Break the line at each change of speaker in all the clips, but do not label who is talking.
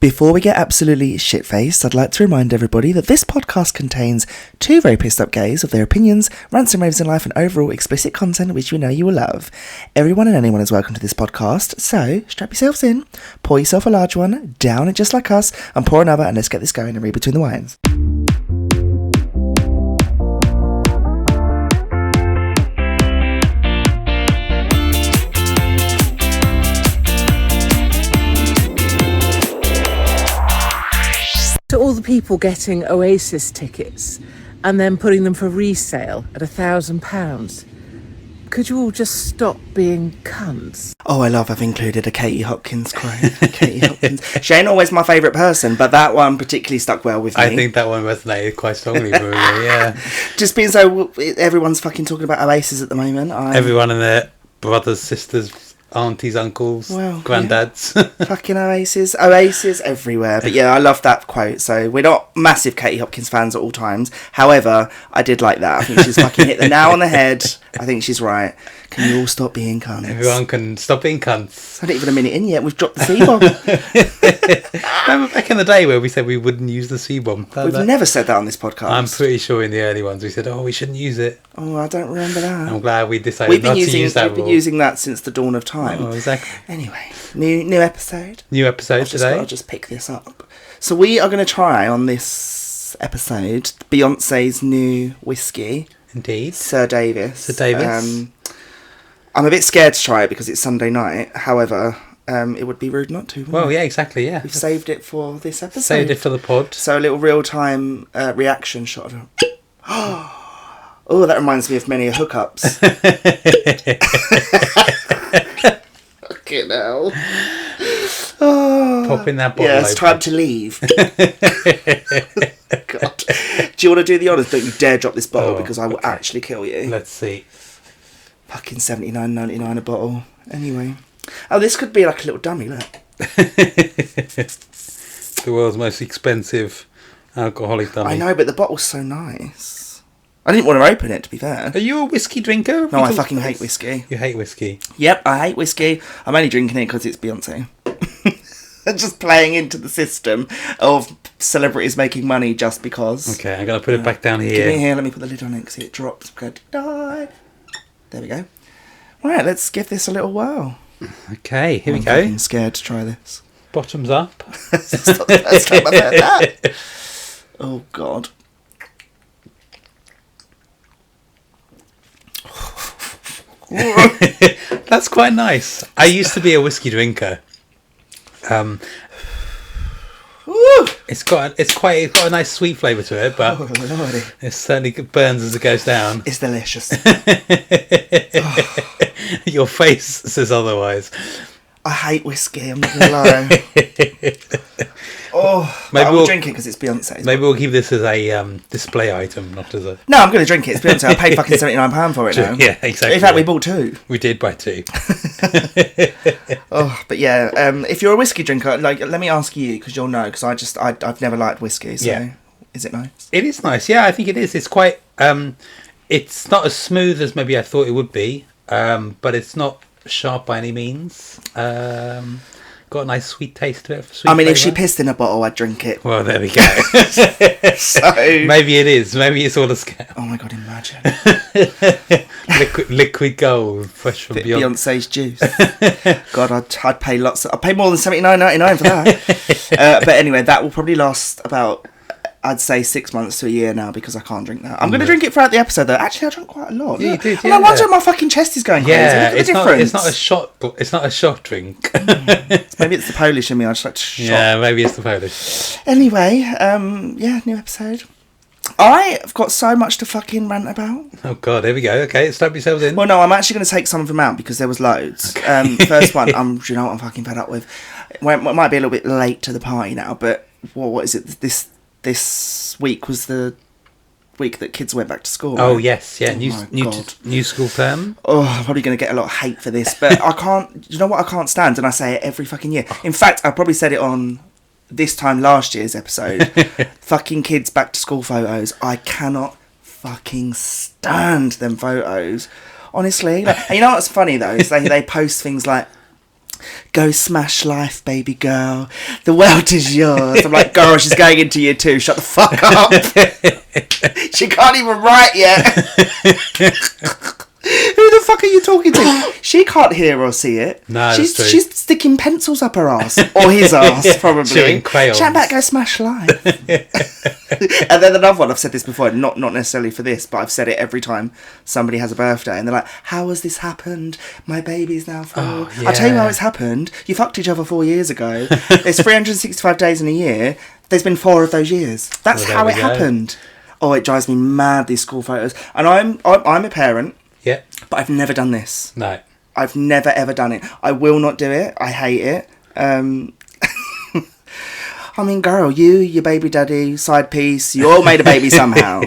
Before we get absolutely shit-faced, I'd like to remind everybody that this podcast contains two very pissed-up gays of their opinions, rants and raves in life, and overall explicit content which we know you will love. Everyone and anyone is welcome to this podcast, so strap yourselves in, pour yourself a large one, down it just like us, and pour another, and let's get this going and read between the wines.
To all the people getting Oasis tickets and then putting them for resale at £1,000, could you all just stop being cunts?
Oh, I love I've included a Katie Hopkins quote. Katie Hopkins. She ain't always my favourite person, but that one particularly stuck well with me.
I think that one resonated quite strongly for me, yeah.
Just being so, everyone's fucking talking about Oasis at the moment.
Everyone and their brothers, sisters, aunties, uncles, granddads.
Yeah. Fucking Oasis everywhere. But yeah, I love that quote. So we're not massive Katie Hopkins fans at all times. However, I did like that. I think she's fucking hit the nail on the head. I think she's right. Can you all stop being cunts?
Everyone can stop being cunts.
I not even a minute in yet. We've dropped the C-bomb.
Remember back in the day where we said we wouldn't use the C-bomb?
We've never said that on this podcast.
I'm pretty sure in the early ones we said, we shouldn't use it.
Oh, I don't remember that.
I'm glad we decided not to use that.
We've been using that since the dawn of time.
Oh, exactly.
Anyway, new episode.
New episode today.
I'll just pick this up. So we are going to try on this episode Beyonce's new whiskey.
Indeed.
Sir Davis. I'm a bit scared to try it because it's Sunday night. However, it would be rude not to.
Well, yeah, exactly, yeah.
We've saved it for this episode.
Saved it for the pod.
So a little real-time reaction shot of it. Oh, that reminds me of many hookups. Fucking hell. Oh,
popping that bottle.
Yeah, it's time to leave. God. Do you want to do the honours? Don't you dare drop this bottle because I will actually kill you.
Let's see.
Fucking $79.99 a bottle. Anyway. Oh, this could be like a little dummy, look.
The world's most expensive alcoholic dummy.
I know, but the bottle's so nice. I didn't want to open it, to be fair.
Are you a whiskey drinker?
No, I fucking hate whiskey.
You hate whiskey?
Yep, I hate whiskey. I'm only drinking it because it's Beyonce. Just playing into the system of celebrities making money just because.
Okay, I'm going to put it back down here.
Give me here, let me put the lid on it because it drops. I'm going to die. There we go. Right, let's give this a little whirl.
Okay, here we go.
I'm scared to try this.
Bottoms up.
It's not the first time I've heard that. Oh, God.
That's quite nice. I used to be a whiskey drinker. It's got a nice sweet flavour to it, but it certainly burns as it goes down.
It's delicious.
Your face says otherwise.
I hate whiskey, I'm not going to lie. Maybe I'll drink it because it's Beyonce.
Maybe we'll keep this as a display item, not as a...
No, I'm going to drink it. It's Beyonce. I paid fucking £79 for it now.
Yeah, exactly.
In fact, we bought two.
We did buy two.
But yeah, if you're a whiskey drinker, like, let me ask you, because you'll know, because I've never liked whiskey, so yeah. Is it nice? It
is nice, yeah, I think it is. It's quite... it's not as smooth as maybe I thought it would be, but it's not sharp by any means. Got a nice sweet taste to it.
If she pissed in a bottle, I'd drink it.
Well, there we go.
So
maybe it is. Maybe it's all a scam.
Oh my God, imagine.
liquid gold, fresh from
Beyonce's juice. God, I'd pay lots. I'd pay more than $79.99 for that. But anyway, that will probably last about, I'd say 6 months to a year now because I can't drink that. I'm going to drink it throughout the episode though. Actually, I drank quite a lot.
Yeah, you did.
Yeah. I wonder if my fucking chest is going crazy.
Yeah,
Look at the difference.
It's not a shot. It's not a shot drink.
Maybe it's the Polish in me. I just like to shot.
Yeah, maybe it's the Polish.
Anyway, new episode. I've got so much to fucking rant about.
Oh God, here we go. Okay, strap yourselves in.
Well, no, I'm actually going to take some of them out because there was loads. Okay. First one, do you know what I'm fucking fed up with? Well, it might be a little bit late to the party now, but what is it? This week was the week that kids went back to school.
Oh,
right?
yes, yeah, new school term.
Oh, I'm probably going to get a lot of hate for this, but I can't, you know what I can't stand, and I say it every fucking year. In fact, I probably said it on this time last year's episode. Fucking kids back to school photos. I cannot fucking stand them photos. Honestly. Like, and you know what's funny though, is they post things like, Go smash life, baby girl. The world is yours. I'm like, girl, she's going into year 2. Shut the fuck up. She can't even write yet. Who the fuck are you talking to? She can't hear or see it.
No,
she's
that's true.
She's sticking pencils up her ass. Or his ass, probably.
Showing crayons.
Shout back, go smash life. And then another one, I've said this before, not necessarily for this, but I've said it every time somebody has a birthday. And they're like, how has this happened? My baby's now 4.
Oh, yeah.
I'll tell you how it's happened. You fucked each other 4 years ago. There's 365 days in a year. There's been 4 of those years. That's how it happened. Oh, it drives me mad, these school photos. And I'm a parent.
Yeah.
But I've never done this.
No.
I've never ever done it. I will not do it. I hate it. I mean, girl, your baby daddy, side piece, you all made a baby somehow.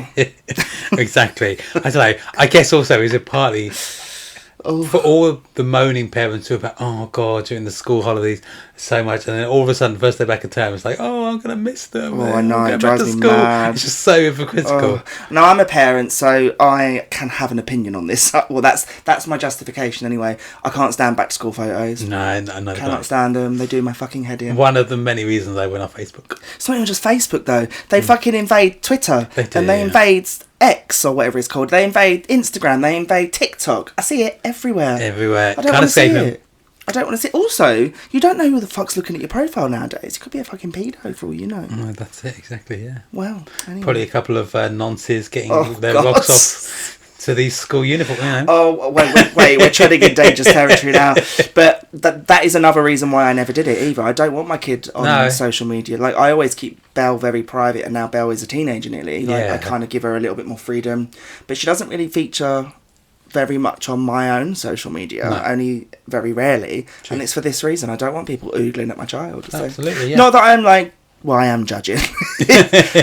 Exactly. I don't know. I guess also is it partly for all the moaning parents who are about, oh God, during the school holidays so much, and then all of a sudden, first day back in term, it's like, oh, I'm gonna miss them.
Oh, I know, it drives me mad.
It's just so hypocritical.
No, I'm a parent, so I can have an opinion on this. Well, that's my justification anyway. I can't stand back to school photos.
No,
Cannot stand them. They do my fucking head in.
One of the many reasons I went off Facebook.
It's not even just Facebook though. They fucking invade Twitter.
They do,
and they invade X or whatever it's called. They invade Instagram. They invade TikTok. I see it everywhere.
Everywhere.
I don't want to see it. I don't want to see it. Also, you don't know who the fuck's looking at your profile nowadays. It could be a fucking pedo for all you know.
Oh, that's it, exactly, yeah.
Well, anyway.
Probably a couple of nonces getting their rocks off to these school uniforms, you know.
Oh, wait, we're treading in dangerous territory now. But that is another reason why I never did it either. I don't want my kid on social media. Like, I always keep Belle very private, and now Belle is a teenager nearly. Like, I kind of give her a little bit more freedom. But she doesn't really feature very much on my own social media, only very rarely. True. And it's for this reason. I don't want people oogling at my child. So.
Absolutely, yeah.
Not that I'm like, well, I am judging,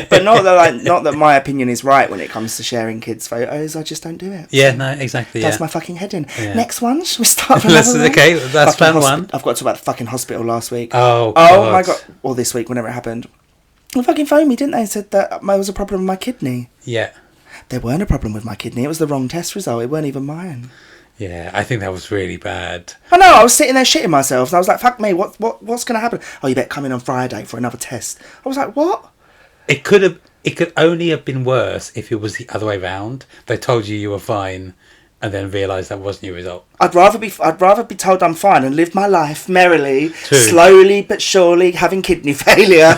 but not that my opinion is right when it comes to sharing kids' photos. I just don't do it.
Yeah, no, exactly.
That's my fucking head in. Yeah. Next one, shall we start?
Okay, that's fan one.
I've got to talk about the fucking hospital last week.
Oh
my god! Or this week, whenever it happened. They fucking phoned me, didn't they? Said that there was a problem with my kidney.
Yeah.
There weren't a problem with my kidney. It was the wrong test result. It weren't even mine.
Yeah, I think that was really bad.
I know. I was sitting there shitting myself, and I was like, "Fuck me! What's going to happen?" Oh, you better come in on Friday for another test. I was like, "What?"
It could only have been worse if it was the other way round. They told you were fine, and then realised that wasn't your result.
I'd rather be told I'm fine and live my life merrily, slowly but surely having kidney failure,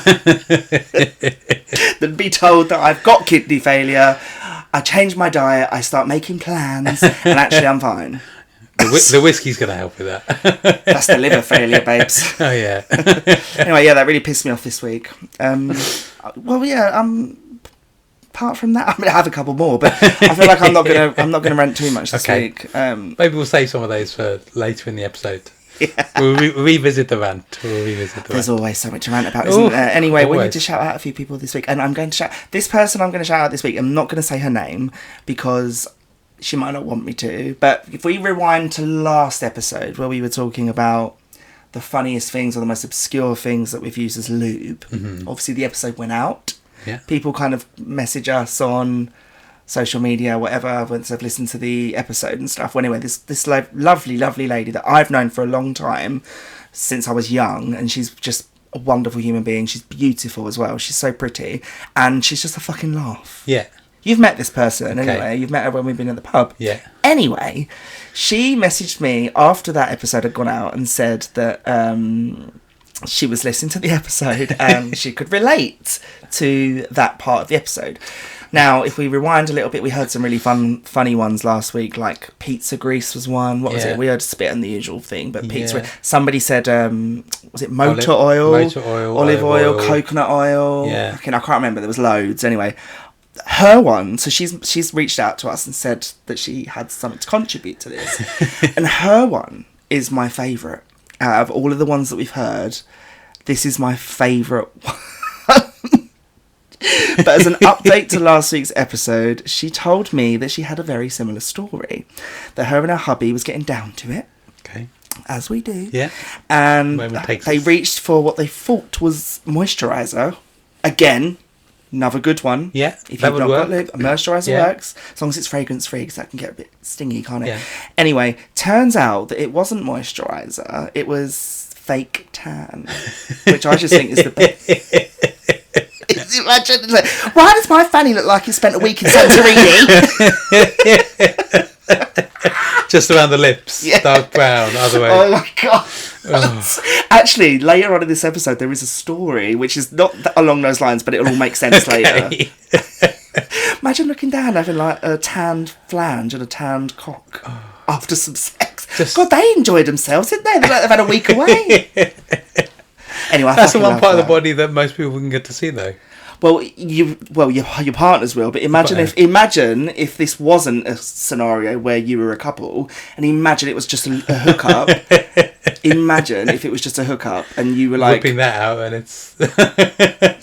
than be told that I've got kidney failure. I change my diet, I start making plans, and actually I'm fine.
The whiskey's going to help with that.
That's the liver failure, babes.
Oh, yeah.
Anyway, yeah, that really pissed me off this week. Well, yeah, apart from that, I mean, I have a couple more, but I feel like I'm not gonna rant too much this week.
Maybe we'll save some of those for later in the episode.
Yeah.
We'll revisit the rant.
There's always so much to rant about, isn't there? Anyway, we need to shout out a few people this week, and I'm going to shout this person. I'm going to shout out this week. I'm not going to say her name because she might not want me to. But if we rewind to last episode where we were talking about the funniest things or the most obscure things that we've used as lube, obviously the episode went out.
Yeah.
People kind of message us on social media, whatever, once they've listened to the episode and stuff. Well, anyway, this lovely lady that I've known for a long time, since I was young, and she's just a wonderful human being. She's beautiful as well. She's so pretty, and she's just a fucking laugh.
Yeah.
You've met this person anyway. You've met her when we've been at the pub.
Yeah.
Anyway, she messaged me after that episode had gone out and said that she was listening to the episode and she could relate to that part of the episode. Now, if we rewind a little bit, we heard some really funny ones last week, like pizza grease was one. What was it? We heard spit on the usual thing, but pizza. Somebody said, was it motor oil, olive oil, coconut oil?
Yeah.
I can't remember. There was loads. Anyway, her one. So she's reached out to us and said that she had something to contribute to this, and her one is my favourite out of all of the ones that we've heard. This is my favourite one. But as an update to last week's episode, she told me that she had a very similar story. That her and her hubby was getting down to it.
Okay.
As we do.
Yeah.
And they reached for what they thought was moisturiser. Again, Another good one.
Yeah,
if
that
you've
would
not got
work.
lube, a moisturiser
Yeah.
works, as long as it's fragrance free, because that can get a bit stingy, can't it?
Yeah.
Anyway, turns out that it wasn't moisturiser, it was fake tan, which I just think is the best. Imagine, like, why does my fanny look like it spent a week in Santorini?
Just around the lips,
Yeah.
dark brown, other way.
Oh my god! Actually, later on in this episode, there is a story which is not along those lines, but it'll all make sense later. Imagine looking down, having like a tanned flange and a tanned cock after some sex. God, they enjoyed themselves, didn't they? They've had a week away. Anyway,
That's the one part of the body that most people can get to see, though.
Well, your partners will, but imagine if this wasn't a scenario where you were a couple, and imagine it was just a hookup. Imagine if it was just a hookup, and you were like
whipping that out, and it's.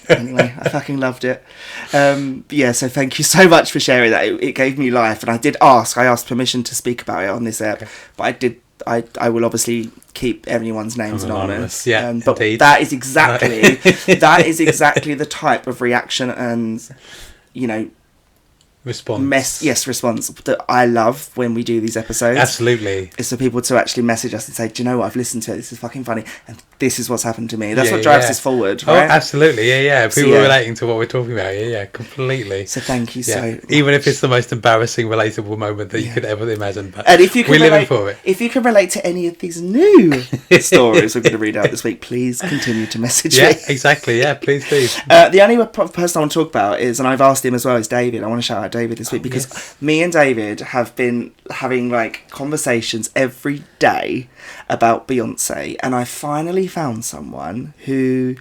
Anyway, I fucking loved it. Yeah, so thank you so much for sharing that. It gave me life, and I asked permission to speak about it on this app, but I will obviously keep everyone's names anonymous.
Yeah,
but
indeed.
that is exactly the type of reaction and, you know,
response
that I love when we do these episodes.
Absolutely.
Is for people to actually message us and say, do you know what, I've listened to it, this is fucking funny, and this is what's happened to me. That's what drives us forward, right?
Oh, absolutely, yeah. People relating to what we're talking about, completely.
So thank you so much.
Even if it's the most embarrassing, relatable moment that you could ever imagine. But
and if you can
we're living for it.
If you can relate to any of these new stories we're going to read out this week, please continue to message me.
Yeah, exactly, please.
The only person I want to talk about is, and I've asked him as well, is David. I want to shout out David this week because me and David have been having like conversations every day about Beyonce, and I finally found someone who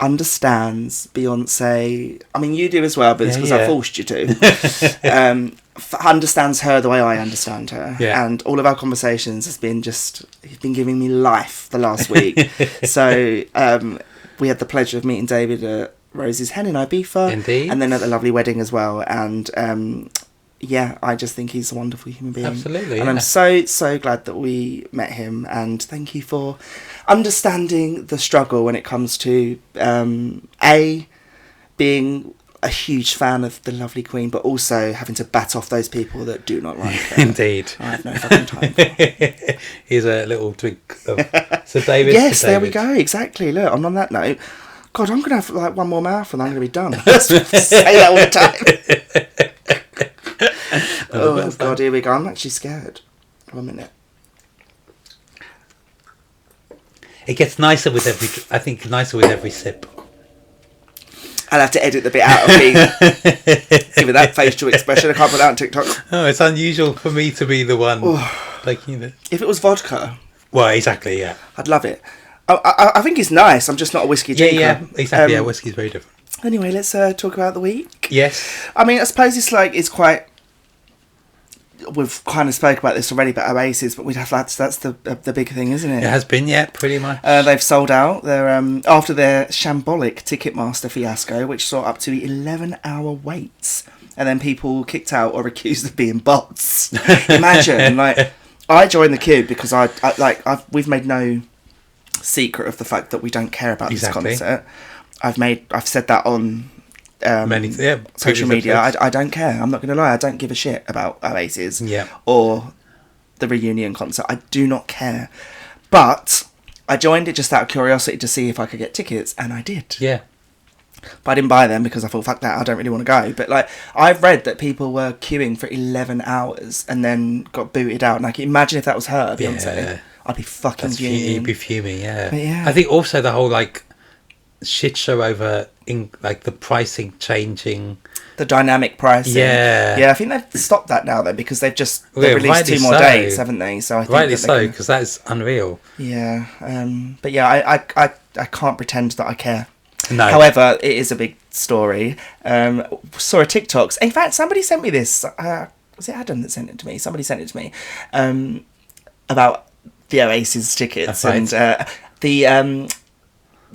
understands Beyonce. I mean, you do as well, but it's because I forced you to. Understands her the way I understand her, and all of our conversations has been he's been giving me life the last week. So we had the pleasure of meeting David at Rose's Hen in Ibiza,
indeed,
and then at the lovely wedding as well. And I just think he's a wonderful human being.
Absolutely,
and I'm so glad that we met him. And thank you for understanding the struggle when it comes to being a huge fan of the lovely Queen, but also having to bat off those people that do not like her.
Indeed.
I have no fucking time for.
Here's a little drink of Sir David.
Yes, there we go. Exactly. Look, and on that note, God, I'm going to have like one more mouthful and I'm going to be done. Say that all the time. Oh, God, here we go. I'm actually scared. 1 minute.
It gets nicer with every sip.
I'll have to edit the bit out of me giving that facial expression. I can't put that on TikTok.
Oh, it's unusual for me to be the one taking it.
If it was vodka...
Well, exactly, yeah.
I'd love it. I think it's nice. I'm just not a whiskey drinker.
Yeah, exactly. Whiskey's very different.
Anyway, let's talk about the week.
Yes.
I mean, I suppose it's quite... We've kind of spoke about this already, but Oasis, but that's the big thing, isn't it?
It has been, pretty much.
They've sold out. They're after their shambolic Ticketmaster fiasco, which saw up to 11-hour waits, and then people kicked out or accused of being bots. Imagine, like, I joined the queue because we've made no secret of the fact that we don't care about this concert. I've said that on social media. I don't care. I'm not going to lie. I don't give a shit about Oasis or the reunion concert. I do not care. But I joined it just out of curiosity to see if I could get tickets, and I did.
Yeah.
But I didn't buy them because I thought, fuck that, I don't really want to go. But like, I've read that people were queuing for 11 hours and then got booted out. And like, imagine if that was her, Beyonce. Yeah. I'd be fucking fuming.
You'd be fuming, yeah.
But yeah.
I think also the whole like shit show over the pricing changing,
the dynamic pricing. Yeah, I think they've stopped that now though, because they've released 2 more dates, haven't they? So I think
rightly so, because that's unreal.
Yeah, but yeah, I can't pretend that I care.
No.
However, it is a big story. Saw a TikTok. In fact, somebody sent me this. Was it Adam that sent it to me? Somebody sent it to me about the Oasis tickets and the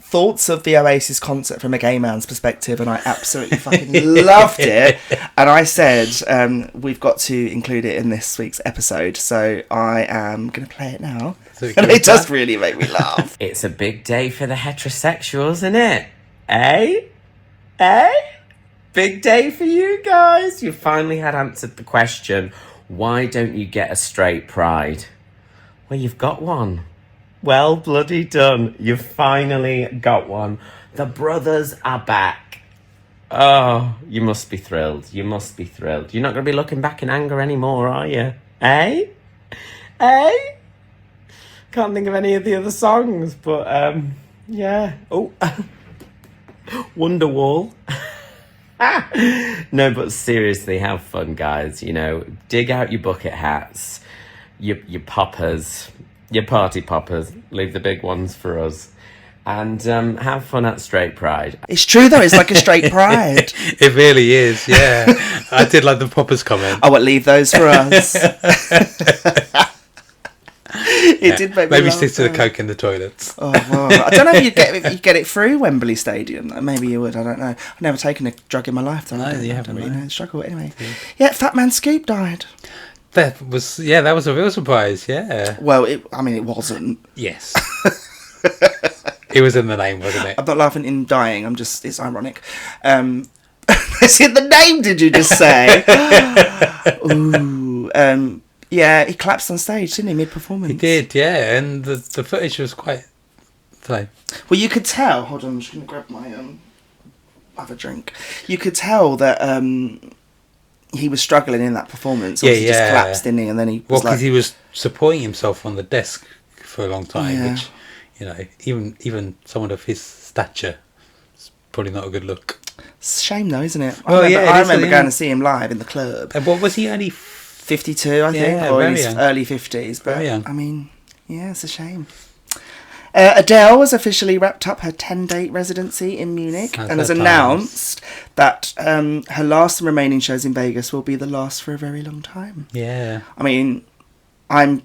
thoughts of the Oasis concert from a gay man's perspective, and I absolutely fucking loved it. And I said we've got to include it in this week's episode, so I am going to play it now. And it does really make me laugh.
It's a big day for the heterosexuals, isn't it? Eh? big day for you guys. You finally had answered the question, why don't you get a straight pride? Well, you've got one. Well bloody done. You've finally got one. The brothers are back. Oh, you must be thrilled. You must be thrilled. You're not going to be looking back in anger anymore, are you? Eh? Eh? Can't think of any of the other songs, but, yeah. Oh, Wonderwall. No, but seriously, have fun, guys. You know, dig out your bucket hats, your poppers, your party poppers. Leave the big ones for us. And have fun at Straight Pride.
It's true, though. It's like a straight pride.
It really is, yeah. I did like the poppers comment.
I won't leave those for us. It did make me
Maybe
laugh,
stick to the
though.
coke in the toilets.
Oh, well, I don't know if you'd get it through Wembley Stadium. Maybe you would. I don't know. I've never taken a drug in my life, though.
No,
I don't,
you
I
haven't
don't
really.
know the struggle. Anyway, yeah, Fat Man Scoop died.
That was a real surprise, yeah.
Well, it wasn't.
Yes. It was in the name, wasn't it?
I'm not laughing in dying. It's ironic. It's in the name. Did you just say? Ooh. Yeah, he collapsed on stage, didn't he, mid-performance?
He did, yeah, and the footage was quite...
Well, you could tell... Hold on, I'm just going to grab my other drink. You could tell that he was struggling in that performance. Or he just collapsed, didn't he? And then he was
because he was supporting himself on the desk for a long time, which, you know, even someone of his stature is probably not a good look.
It's a shame, though, isn't it?
Well,
I remember going to see him live in the club.
And what was he, only...
52, I think, or in his early 50s. But,
very young.
I mean, yeah, it's a shame. Adele has officially wrapped up her 10-date residency in Munich and has announced that her last and remaining shows in Vegas will be the last for a very long time.
Yeah.
I mean, I'm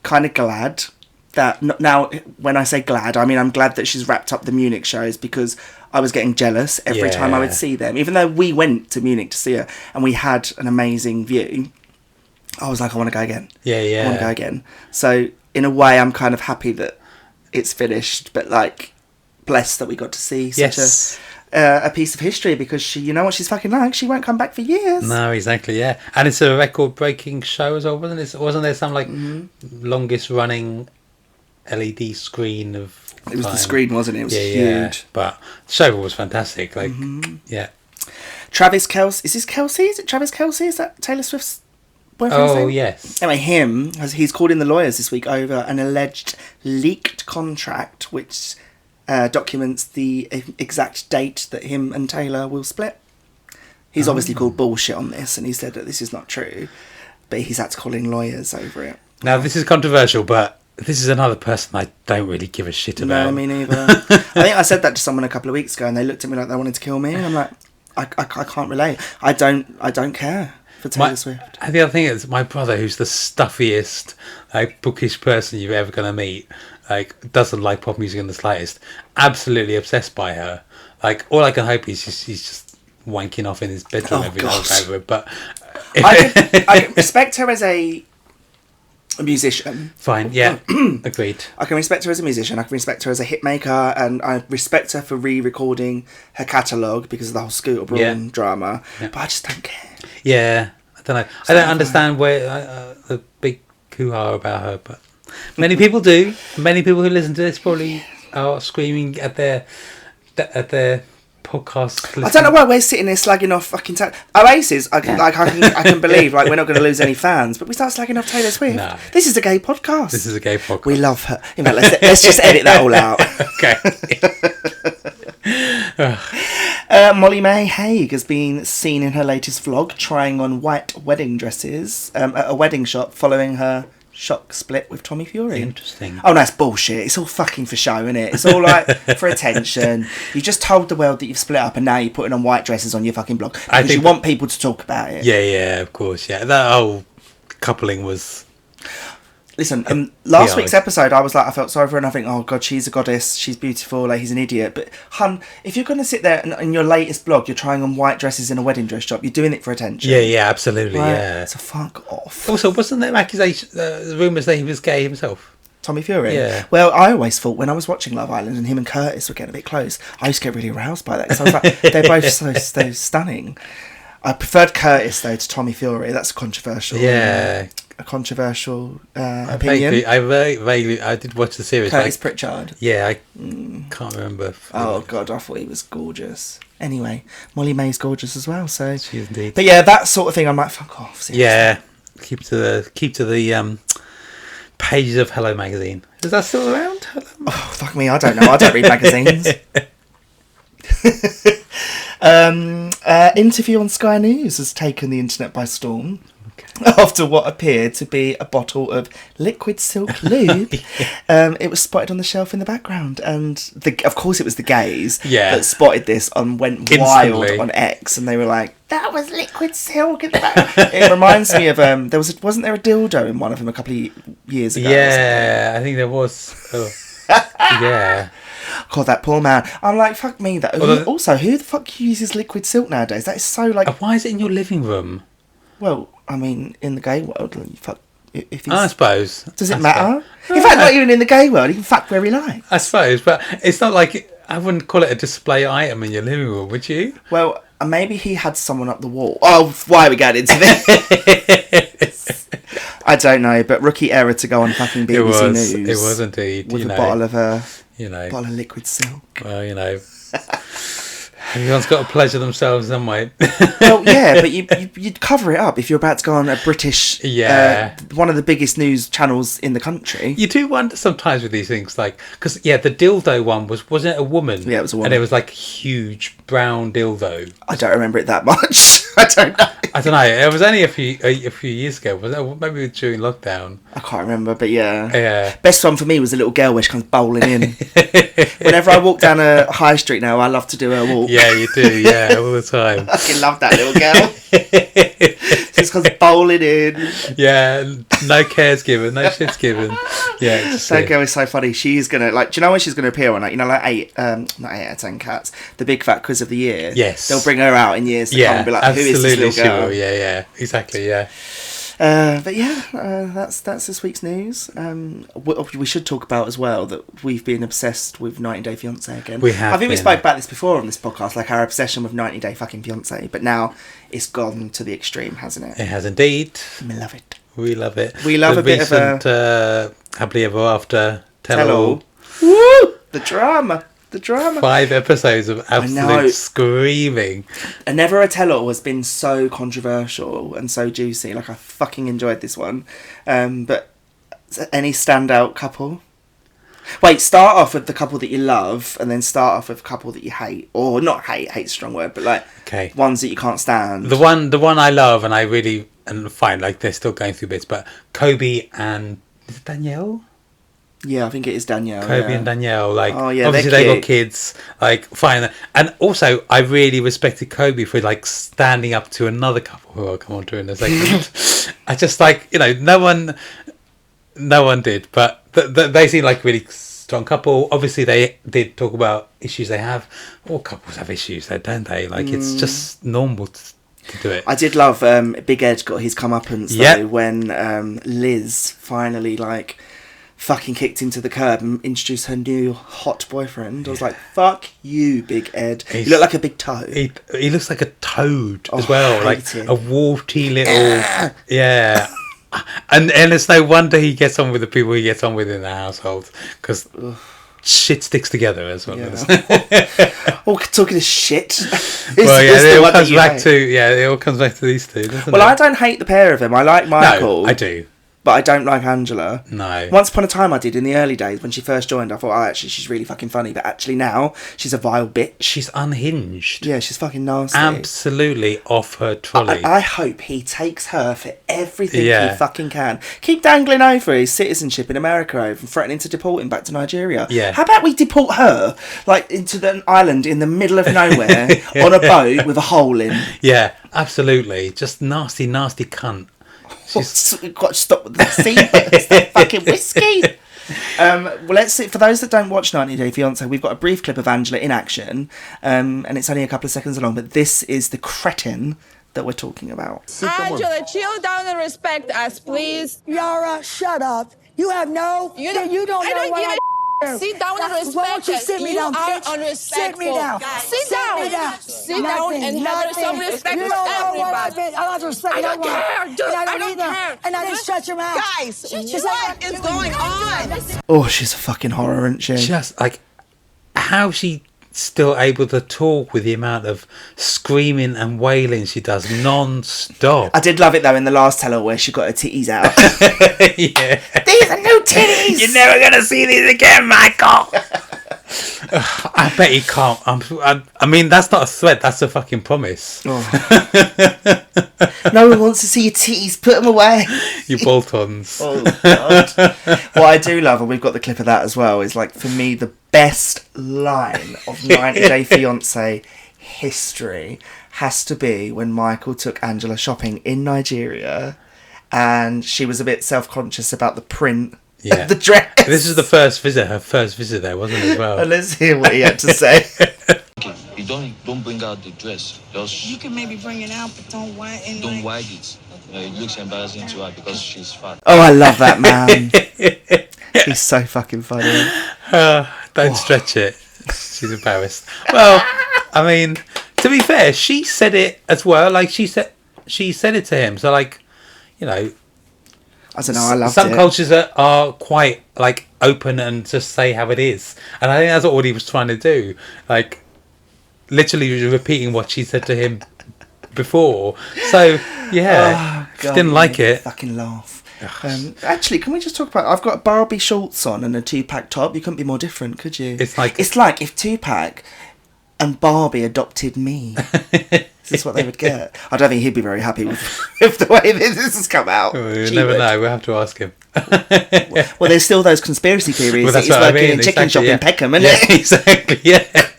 kind of glad that... Now, when I say glad, I mean I'm glad that she's wrapped up the Munich shows because I was getting jealous every time I would see them. Even though we went to Munich to see her and we had an amazing view... I was like, I want to go again.
Yeah.
I want to go again. So, in a way, I'm kind of happy that it's finished, but, like, blessed that we got to see such a piece of history because she, you know what she's fucking like, she won't come back for years.
No, exactly, yeah. And it's a record-breaking show as well, wasn't it? Wasn't there some, like, longest-running LED screen of
It was the screen, wasn't it? It was huge.
Yeah. But the show was fantastic. Like, yeah.
Travis Kelce. Is this Kelce? Is it Travis Kelce? Is that Taylor Swift's boyfriend's name?
Oh, yes.
Anyway, he's called in the lawyers this week over an alleged leaked contract which documents the exact date that him and Taylor will split. He's obviously called bullshit on this and he said that this is not true, but he's had to call in lawyers over it.
Now, this is controversial, but this is another person I don't really give a shit about.
No, me neither. I think I said that to someone a couple of weeks ago and they looked at me like they wanted to kill me and I'm like, I can't relate. I don't care. Taylor Swift.
The other thing is, my brother, who's the stuffiest, like, bookish person you're ever going to meet, like, doesn't like pop music in the slightest, absolutely obsessed by her. Like, all I can hope is he's just wanking off in his bedroom every night over it. But
I can respect her as a musician.
Fine, yeah, agreed.
I can respect her as a musician. I can respect her as a hit maker, and I respect her for re-recording her catalogue because of the whole Scooter Braun drama. Yeah. But I just don't care.
Yeah, I don't know. I don't understand where the big hoo-ha about her, but many people do. Many people who listen to this probably are screaming at their podcast.
I don't know why we're sitting there slagging off fucking Oasis. I can believe like we're not going to lose any fans, but we start slagging off Taylor Swift. No. This is a gay podcast.
This is a gay podcast.
We love her. In fact, let's just edit that all out.
Okay.
Molly May Hague has been seen in her latest vlog trying on white wedding dresses at a wedding shop following her shock split with Tommy Fury.
Interesting.
Oh, no, it's bullshit. It's all fucking for show, isn't it? It's all like for attention. You just told the world that you've split up and now you're putting on white dresses on your fucking blog because you want people to talk about it.
Yeah, of course, yeah. That whole coupling was...
Listen, last week's episode, I was like, I felt sorry for her and I think, oh God, she's a goddess, she's beautiful, like he's an idiot. But, hun, if you're going to sit there and in your latest blog, you're trying on white dresses in a wedding dress shop, you're doing it for attention.
Yeah, absolutely,
right?
yeah.
So fuck off.
Also, wasn't there accusation, rumours that he was gay himself?
Tommy Fury?
Yeah.
Well, I always thought when I was watching Love Island and him and Curtis were getting a bit close, I used to get really aroused by that because I was like, they're both so stunning. I preferred Curtis, though, to Tommy Fury. That's controversial.
Yeah.
A controversial opinion.
I did watch the series.
Curtis Pritchard.
Yeah, I can't remember.
Oh, God, I thought he was gorgeous. Anyway, Molly May's gorgeous as well, so...
She is indeed.
But yeah, that sort of thing, I'm like, fuck off, seriously.
Yeah. Keep to the pages of Hello Magazine. Is that still around?
Oh, fuck me, I don't know. I don't read magazines. Interview on Sky News has taken the internet by storm. After what appeared to be a bottle of liquid silk lube. It was spotted on the shelf in the background, and of course it was the gays that spotted this and went wild on X, and they were like, that was liquid silk in the back. It reminds me of wasn't there a dildo in one of them a couple of years ago?
Yeah, I think there was. Yeah.
God, that poor man. I'm like, fuck me. Also, who the fuck uses liquid silk nowadays? That is so like...
Why is it in your living room?
Well, I mean, in the gay world, fuck... If
I suppose.
Does it matter? In fact, not even in the gay world. He can fuck where he likes.
I suppose, but it's not like... I wouldn't call it a display item in your living room, would you?
Well, maybe he had someone up the wall. Oh, why are we getting into this? I don't know, but rookie error to go on fucking BBC News.
It was indeed.
With a bottle of bottle of liquid silk.
Well, everyone's got to pleasure themselves some way.
Well, yeah, but you'd cover it up if you're about to go on a British, one of the biggest news channels in the country.
You do wonder sometimes with these things, like, because the dildo one wasn't it a woman?
Yeah, it was a woman,
and it was like a huge brown dildo.
I don't remember it that much. I don't know.
It was only a few years ago. Was it maybe during lockdown?
I can't remember, but yeah.
Yeah.
Best one for me was the little girl where she comes bowling in. Whenever I walk down a high street now, I love to do her walk.
Yeah, you do. Yeah, all the time.
I fucking love that little girl. Just comes bowling in.
Yeah, no cares given, no shit's given. Yeah,
that girl is so funny. She's gonna do you know when she's gonna appear on not 8 out of 10 cats, the Big Fat Quiz of the Year.
Yes,
they'll bring her out in years to come and be like, who is this little girl?
Yeah, exactly. Yeah.
But that's this week's news. We should talk about as well that we've been obsessed with 90 Day Fiancé again.
We have.
I think we spoke about this before on this podcast, like our obsession with 90 Day fucking Fiancé. But now it's gone to the extreme, hasn't it?
It has indeed.
We love it.
We love it.
We love a bit of
a happily ever after tell all.
Woo! The drama.
5 episodes of absolute screaming.
And Never a Tell-All has been so controversial and so juicy. Like, I fucking enjoyed this one. But any standout couple? Wait, start off with the couple that you love, and then start off with a couple that you hate, or not hate's a strong word, but like ones that you can't stand.
The one I love, and I really find like they're still going through bits, but Kobe and is it Danielle?
Yeah, I think it is Danielle.
Kobe and Danielle, like,
obviously
they got kids, like, fine. And also, I really respected Kobe for, like, standing up to another couple who I'll come on to in a second. I just, like, no one did, but they seem like a really strong couple. Obviously, they did talk about issues they have. All couples have issues, though, don't they? Like, it's just normal to do it.
I did love Big Ed got his comeuppance, though, when Liz finally, like, fucking kicked him to the curb and introduced her new hot boyfriend. I was like, fuck you, Big Ed. You look like a big toad.
He looks like a toad as well. Like a warty little... Yeah. And it's no wonder he gets on with the people he gets on with in the household. Because shit sticks together as well.
Yeah. All talking of shit.
It all comes back to these two, doesn't it?
Well, I don't hate the pair of them. I like Michael.
No, I do.
But I don't like Angela.
No.
Once upon a time I did, in the early days, when she first joined, I thought, actually, she's really fucking funny. But actually now, she's a vile bitch.
She's unhinged.
Yeah, she's fucking nasty.
Absolutely off her trolley.
I hope he takes her for everything he fucking can. Keep dangling over his citizenship in America over and threatening to deport him back to Nigeria.
Yeah.
How about we deport her, like, into an island in the middle of nowhere on a boat with a hole in?
Yeah, absolutely. Just nasty, nasty cunt.
We've got to stop with the seabirds, that fucking whiskey. Well, let's see. For those that don't watch 90 Day Fiancé, we've got a brief clip of Angela in action, and it's only a couple of seconds long, but this is the cretin that we're talking about.
Angela, chill down and respect us, please.
Yara, shut up.
You have no. You don't know what I do.
Sit down and respect.
Why don't you sit me down,
are
bitch?
unrespectful.
Sit me down.
Sit down. Sit down and have some respect
You
for
don't know what I
everybody.
did. I don't respect
I
no
don't
one.
care.
And I don't care. And I didn't shut your mouth.
Guys, what is going on?
Oh, she's a fucking horror, isn't she?
Just like how she still able to talk with the amount of screaming and wailing she does non-stop.
I did love it though in the last tell-all where she got her titties out.
Yeah.
These are new titties!
You're never going to see these again, Michael! I bet he can't. I mean, that's not a threat, that's a fucking promise.
Oh. No one wants to see your titties, put them away.
You bolt-ons.
Oh, God. What I do love, and we've got the clip of that as well, is like, for me, the best line of 90 Day Fiancé history has to be when Michael took Angela shopping in Nigeria and she was a bit self-conscious about the print of the dress.
This is the first visit, her first visit there, wasn't it, as well?
And let's hear what he had to say.
You don't bring out the dress. Just
You can maybe bring it out, but don't wide it.
don't wide it. It looks embarrassing to her because she's fat.
Oh, I love that man. He's so fucking funny.
Don't stretch it. She's embarrassed. Well, I mean, to be fair, she said it as well. Like she said it to him. So like, you know,
I don't know. I love
some
it.
cultures are quite like open and just say how it is, and I think that's what he was trying to do. Like, literally repeating what she said to him before. So yeah,
Oh, God,
didn't like it.
Fucking laugh. Actually, can we just talk about? I've got Barbie shorts on and a 2-pack top. You couldn't be more different, could you?
It's like
if 2-pack and Barbie adopted me. Is this what they would get? I don't think he'd be very happy with the way this has come out.
We'll
She
never
would.
know. We'll have to ask him.
Well, there's still those conspiracy theories
Well,
that
that's
he's
what I
working
mean,
in chicken shop
exactly,
in Peckham, isn't
yeah,
it?
exactly. Yeah.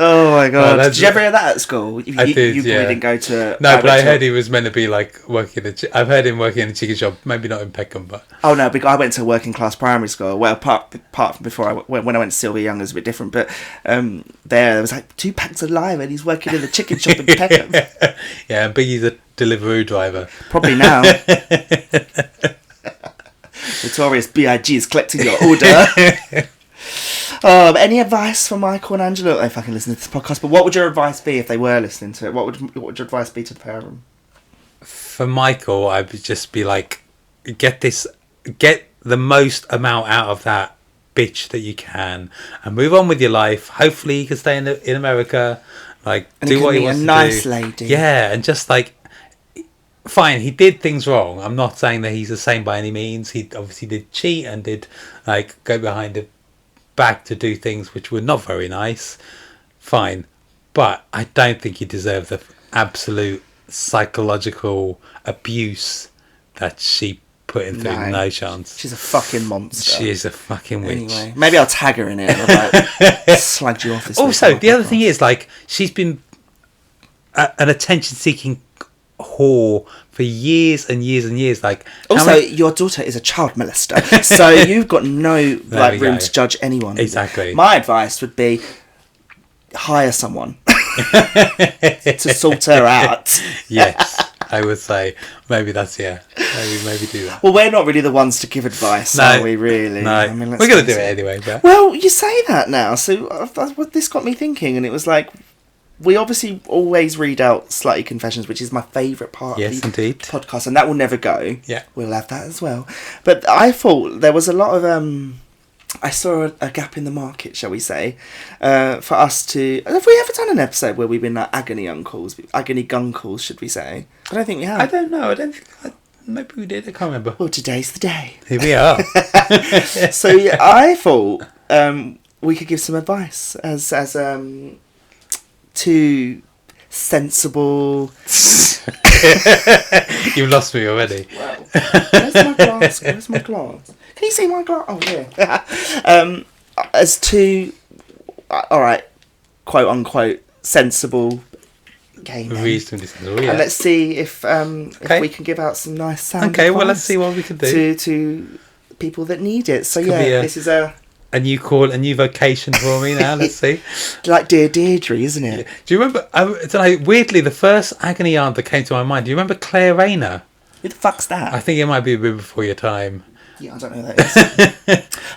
Oh my God!
that's-
Did you ever hear that at school? You
I did,
You
yeah.
probably didn't go to.
No, but I
went to-
heard he was meant to be like working. I've heard him working in a chicken shop. Maybe not in Peckham, but
Oh no, because I went to a working class primary school. Well, apart from before when I went to Sylvia Young, it was a bit different. But there was like 2-packs alive, and he's working in the chicken shop in Peckham.
yeah, and Biggie's a Deliveroo driver.
Probably now. Notorious B.I.G. is collecting your order. Any advice for Michael and Angela? They fucking listen to this podcast. But what would your advice be if they were listening to it? What would your advice be to the pair of them?
For Michael, I would just be like, get the most amount out of that bitch that you can, and move on with your life. Hopefully, you can stay in America, like
And
do
he
what
can
he
meet
wants
a
to
nice
do.
lady.
Yeah, and just like, fine, he did things wrong. I'm not saying that he's the same by any means. He obviously did cheat and did like go behind the back to do things which were not very nice. Fine, but I don't think he deserved the absolute psychological abuse that she put him through. No chance.
She's a fucking monster.
She is a fucking witch.
Anyway, maybe I'll tag her in it and I'll like, slag you off this week
Also,
on my
the other
podcast.
thing is, like, she's been an attention-seeking whore for years and years and years. Like, how
Also,
many-
your daughter is a child molester, so you've got no
There we
room
go.
to judge anyone.
Exactly.
My advice would be hire someone to sort her out.
yes, I would say maybe that's maybe do that.
Well, we're not really the ones to give advice,
No.
are we? Really?
No,
I mean, let's
we're gonna
face
do it anyway. But
Well, you say that now, so that's what this got me thinking, and it was like, we obviously always read out Slutty Confessions, which is my favourite part
Yes,
of the
indeed.
podcast, and that will never go.
Yeah.
We'll have that as well. But I thought there was a lot of, I saw a gap in the market, shall we say, for us to... Have we ever done an episode where we've been like agony guncles, should we say? I don't think we have.
I don't know. I don't think. Maybe we did. I can't remember.
Well, today's the day.
Here we are.
So yeah, I thought we could give some advice as two sensible...
You've lost me already.
Where's my glass? Where's my glass? Can you see my glass? Oh, yeah. As two, all right, quote unquote, sensible gay men.
Reasonably sensible, yeah.
And let's see if
Okay.
we can give out some nice sound.
Okay, well, let's
advice
see what we can do.
to people that need it. So
Could
yeah,
be a-
this is a
A new vocation for me now. Let's see.
like Dear Deirdre, isn't it?
Do you remember? I don't know, weirdly, the first agony aunt that came to my mind. Do you remember Claire Rayner?
Who the fuck's that?
I think it might be a bit before your time.
Yeah, I don't know who that is.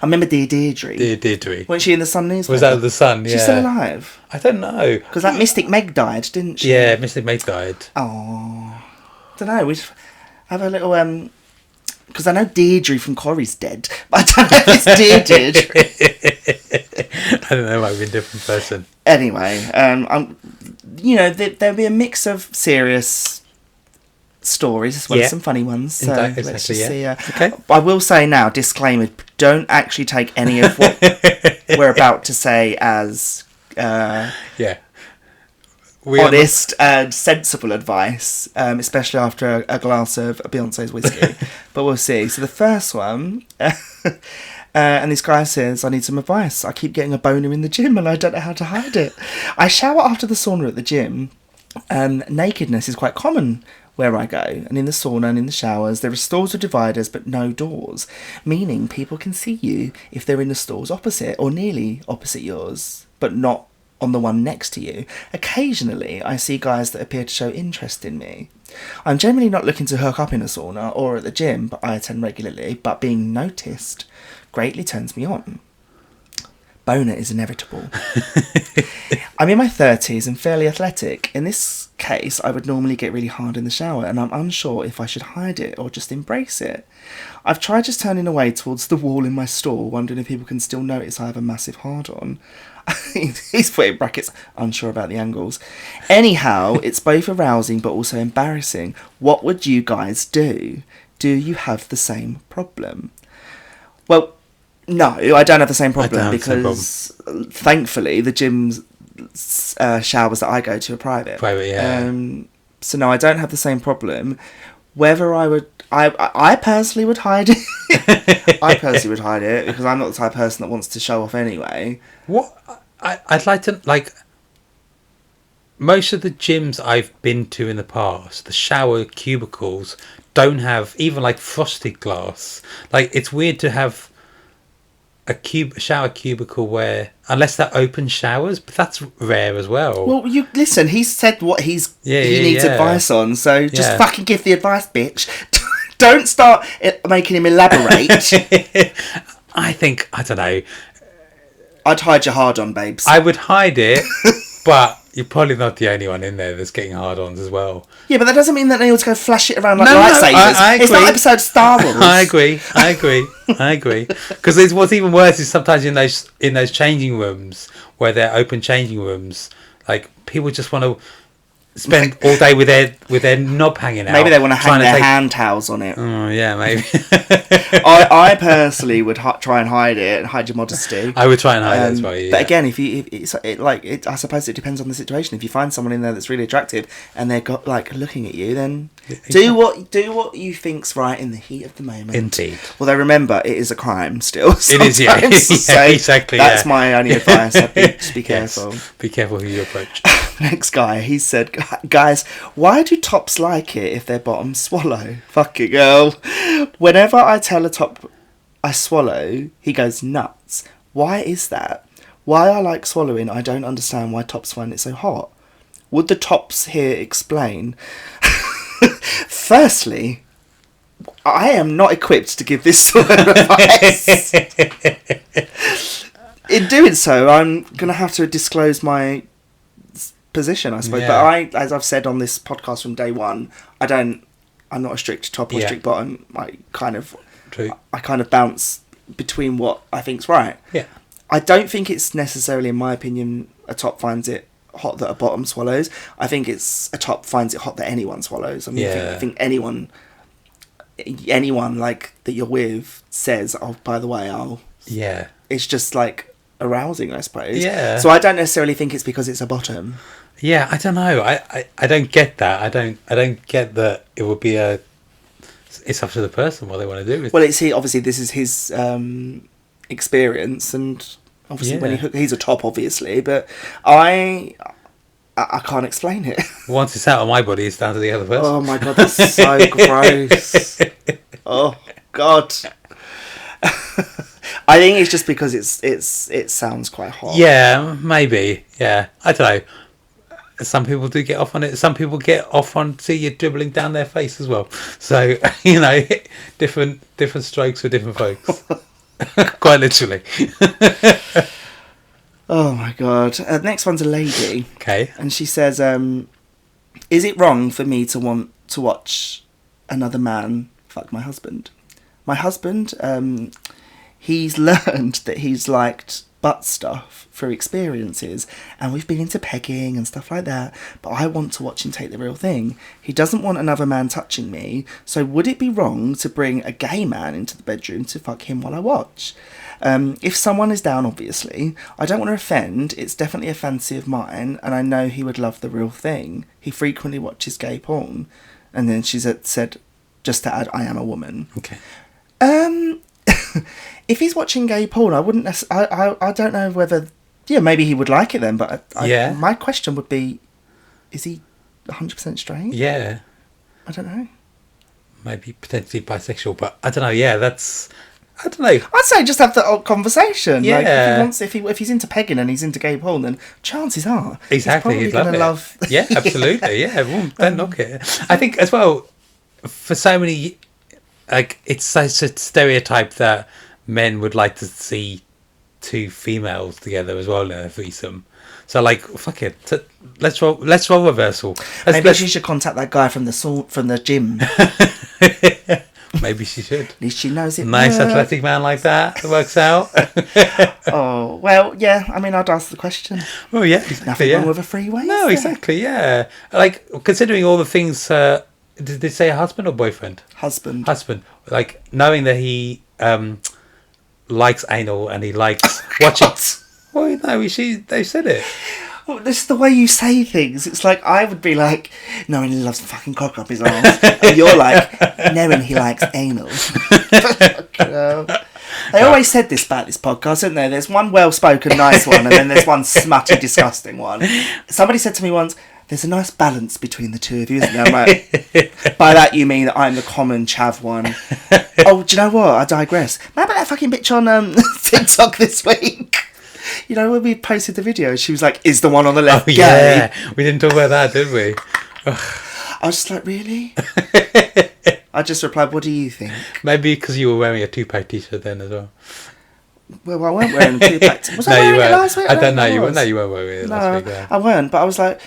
I remember Deirdre.
Deirdre.
Wasn't she in the Sun newspaper?
Was that the Sun? Yeah.
She's still alive?
I don't know.
Because that Mystic Meg died, didn't she?
Yeah, Mystic Meg died.
Oh. I don't know. We'd have a little... Because I know Deirdre from Corrie's dead. But I don't know if it's Deirdre.
I don't know. It might be a different person.
Anyway, there'll be a mix of serious stories as well as some funny ones. So let's just see.
Okay.
I will say now, disclaimer: don't actually take any of what we're about to say as honest and sensible advice, especially after a glass of Beyonce's whiskey. But we'll see. So the first one. And this guy says, I need some advice. I keep getting a boner in the gym and I don't know how to hide it. I shower after the sauna at the gym. Nakedness is quite common where I go. And in the sauna and in the showers, there are stalls with dividers but no doors. Meaning people can see you if they're in the stalls opposite or nearly opposite yours, but not on the one next to you. Occasionally, I see guys that appear to show interest in me. I'm generally not looking to hook up in a sauna or at the gym, but I attend regularly, but being noticed greatly turns me on. Boner is inevitable. I'm in my 30s and fairly athletic. In this case, I would normally get really hard in the shower, and I'm unsure if I should hide it or just embrace it. I've tried just turning away towards the wall in my stall, wondering if people can still notice I have a massive hard-on. He's put in brackets, unsure about the angles. Anyhow, it's both arousing but also embarrassing. What would you guys do? Do you have the same problem? Well, no, I don't have the same problem because thankfully the gym's showers that I go to are private.
Private, yeah.
So no, I don't have the same problem. Whether I personally would hide it. I personally would hide it because I'm not the type of person that wants to show off anyway.
What I'd like to most of the gyms I've been to in the past, the shower cubicles don't have even like frosted glass. Like it's weird to have a shower cubicle where, unless they're open showers, but that's rare as well.
Well, you listen. He said what he needs advice on, so just fucking give the advice, bitch. Don't start making him elaborate.
I don't know.
I'd hide your hard-on, babes.
I would hide it, but you're probably not the only one in there that's getting hard-ons as well.
Yeah, but that doesn't mean that they all go flash it around like lightsabers.
I agree.
It's not episode of Star Wars.
I agree. Because what's even worse is sometimes in those changing rooms where they're open changing rooms, like people just want to spend all day with their knob hanging out.
Maybe they want to hang their hand towels on it.
Oh yeah, maybe.
I personally would try and hide it and hide your modesty.
I would try and hide it as well. Yeah.
But again, I suppose it depends on the situation. If you find someone in there that's really attractive and they're looking at you, then do what you think's right in the heat of the moment.
Indeed.
Although remember, it is a crime still.
It is, yeah.
So
exactly.
That's my only advice. Just be careful.
Yes. Be careful who you approach.
Next guy, he said, guys, why do tops like it if their bottoms swallow? Fucking girl. Whenever I tell a top I swallow, he goes nuts. Why is that? Why I like swallowing, I don't understand why tops find it so hot. Would the tops here explain? Firstly, I am not equipped to give this sort of advice. In doing so, I'm going to have to disclose my position, I suppose.
Yeah.
But as I've said on this podcast from day one, I'm not a strict top or strict bottom. I kind of bounce between what I think's right.
Yeah.
I don't think it's necessarily, in my opinion, a top finds it hot that a bottom swallows. I think it's a top finds it hot that anyone swallows. I mean, I think anyone like that you're with says, "Oh, by the way,
yeah."
It's just like arousing, I suppose.
Yeah.
So I don't necessarily think it's because it's a bottom.
Yeah, I don't know. I don't get that. I don't get that it would be it's up to the person what they want to do with it.
Well, obviously this is his experience, and obviously when he's a top, obviously, but I can't explain it.
Once it's out of my body, it's down to the other person.
Oh my god, that's so gross. Oh god. I think it's just because it sounds quite hot.
Yeah, maybe. Yeah, I don't know. some people do get off on it. Some people get off on see you dribbling down their face as well. So different strokes for different folks. Quite literally.
Oh my god. Next one's a lady.
Okay.
And she says, is it wrong for me to want to watch another man fuck my husband? My husband, he's learned that he's liked butt stuff through experiences, and we've been into pegging and stuff like that, but I want to watch him take the real thing. He doesn't want another man touching me, so would it be wrong to bring a gay man into the bedroom to fuck him while I watch? If someone is down, obviously. I don't want to offend, it's definitely a fancy of mine, and I know he would love the real thing. He frequently watches gay porn. And then she said, just to add, I am a woman.
Okay.
If he's watching gay porn, I wouldn't I don't know whether... Yeah, maybe he would like it then, but my question would be, is he 100% straight?
Yeah.
I don't know.
Maybe potentially bisexual, but I don't know. Yeah, I don't know.
I'd say just have the old conversation.
Yeah.
Like if he's into pegging and he's into gay porn, then chances are
exactly
he's probably going to love.
Yeah, absolutely. Yeah, don't knock it. I think as well, for so many, like it's such a stereotype that men would like to see two females together as well in a threesome. So like, fuck it, let's roll reversal.
Maybe she should contact that guy from the gym.
Maybe she should.
At least she knows it.
Nice athletic man like that works out.
Oh well, yeah. I mean, I'd ask the question.
Well, yeah, exactly.
Nothing wrong with a freeway.
No, exactly. Yeah, like considering all the things. Did they say husband or boyfriend?
Husband.
Like knowing that he likes anal and he likes watching. Well, no, they said it.
Well, this is the way you say things. It's like I would be like, knowing he loves to fucking cock up his arse, and you're like, knowing he likes anal. They always said this about this podcast, didn't they? There's one well-spoken, nice one, and then there's one smutty, disgusting one. Somebody said to me once, there's a nice balance between the two of you, isn't there? I'm like, by that you mean that I'm the common chav one. Oh, do you know what? I digress. Remember that fucking bitch on TikTok this week? You know, when we posted the video, she was like, is the one on the left gay?
Yeah, we didn't talk about that, did we?
I was just like, really? I just replied, what do you think?
Maybe because you were wearing a two-pack t-shirt then as well.
Well, I weren't wearing a two-pack t-shirt. Was I wearing it last week?
I don't know. You weren't wearing it last week.
I weren't, but I was like...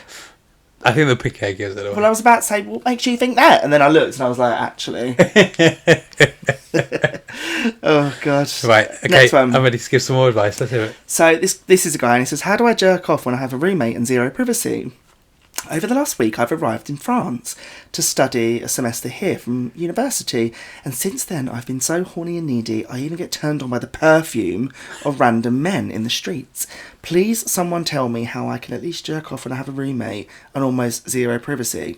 I think the pick egg is it.
Well, I was about to say, what makes you think that? And then I looked and I was like, actually. Oh, God.
Right, okay,
Next one.
I'm ready to give some more advice. Let's hear it.
So this is a guy and he says, how do I jerk off when I have a roommate and zero privacy? Over the last week, I've arrived in France to study a semester here from university, and since then, I've been so horny and needy, I even get turned on by the perfume of random men in the streets. Please, someone tell me how I can at least jerk off when I have a roommate and almost zero privacy.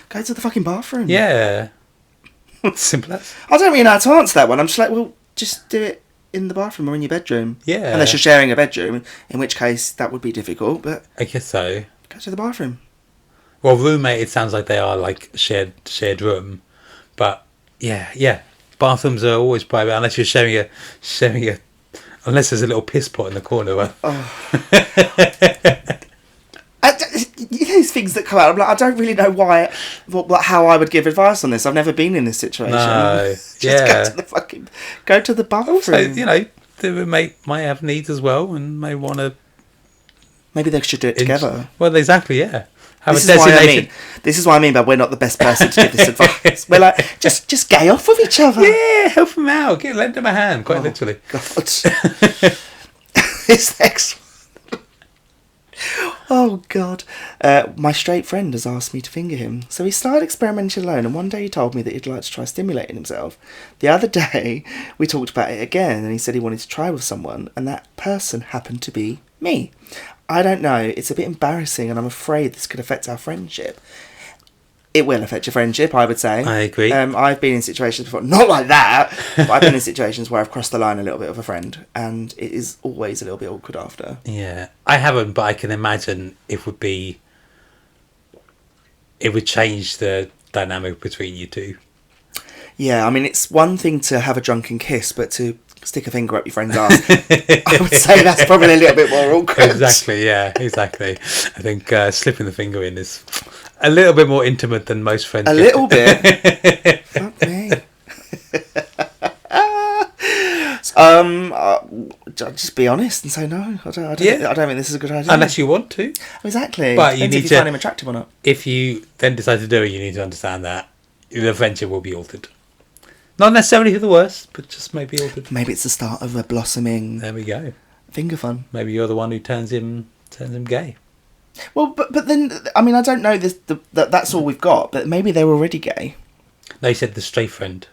Go to the fucking bathroom.
Yeah. Simple as.
I don't really know how to answer that one. I'm just like, well, just do it in the bathroom or in your bedroom.
Yeah.
Unless you're sharing a bedroom, in which case that would be difficult, but...
I guess so.
Go to the bathroom.
Well, roommate, it sounds like they are like shared room, but yeah, bathrooms are always private unless you're sharing a unless there's a little piss pot in the corner.
These things that come out, I'm like, I don't really know how I would give advice on this. I've never been in this situation.
No,
go to the bathroom.
Also, the roommate might have needs as well and may want to.
Maybe they should do it together.
Well, exactly, yeah.
This is what I mean by we're not the best person to give this advice. We're like, just gay off with each other.
Yeah, help them out. Lend them a hand, quite literally.
God. This next one. Oh, God. My straight friend has asked me to finger him. So he started experimenting alone, and one day he told me that he'd like to try stimulating himself. The other day, we talked about it again, and he said he wanted to try with someone, and that person happened to be me. I don't know, it's a bit embarrassing and I'm afraid this could affect our friendship. It will affect your friendship, I would say.
I agree.
I've been in situations before, not like that, but I've been in situations where I've crossed the line a little bit with a friend and it is always a little bit awkward after.
Yeah, I haven't, but I can imagine it would change the dynamic between you two.
Yeah, I mean, it's one thing to have a drunken kiss, but to stick a finger up your friend's ass. I would say that's probably a little bit more awkward.
Exactly, yeah, exactly. I think slipping the finger in is a little bit more intimate than most friends.
A little bit. Fuck me. Just be honest and say no. I don't think this is a good idea.
Unless you want to.
Exactly.
But
Depends
you need
if you
to
find him attractive or not.
If you then decide to do it, you need to understand that the friendship will be altered. Not necessarily for the worse, but just maybe altered.
Maybe it's the start of a blossoming.
There we go.
Finger fun.
Maybe you're the one who turns him gay.
Well, but then I mean I don't know this. That's all we've got. But maybe they're already gay.
No, you said the straight friend.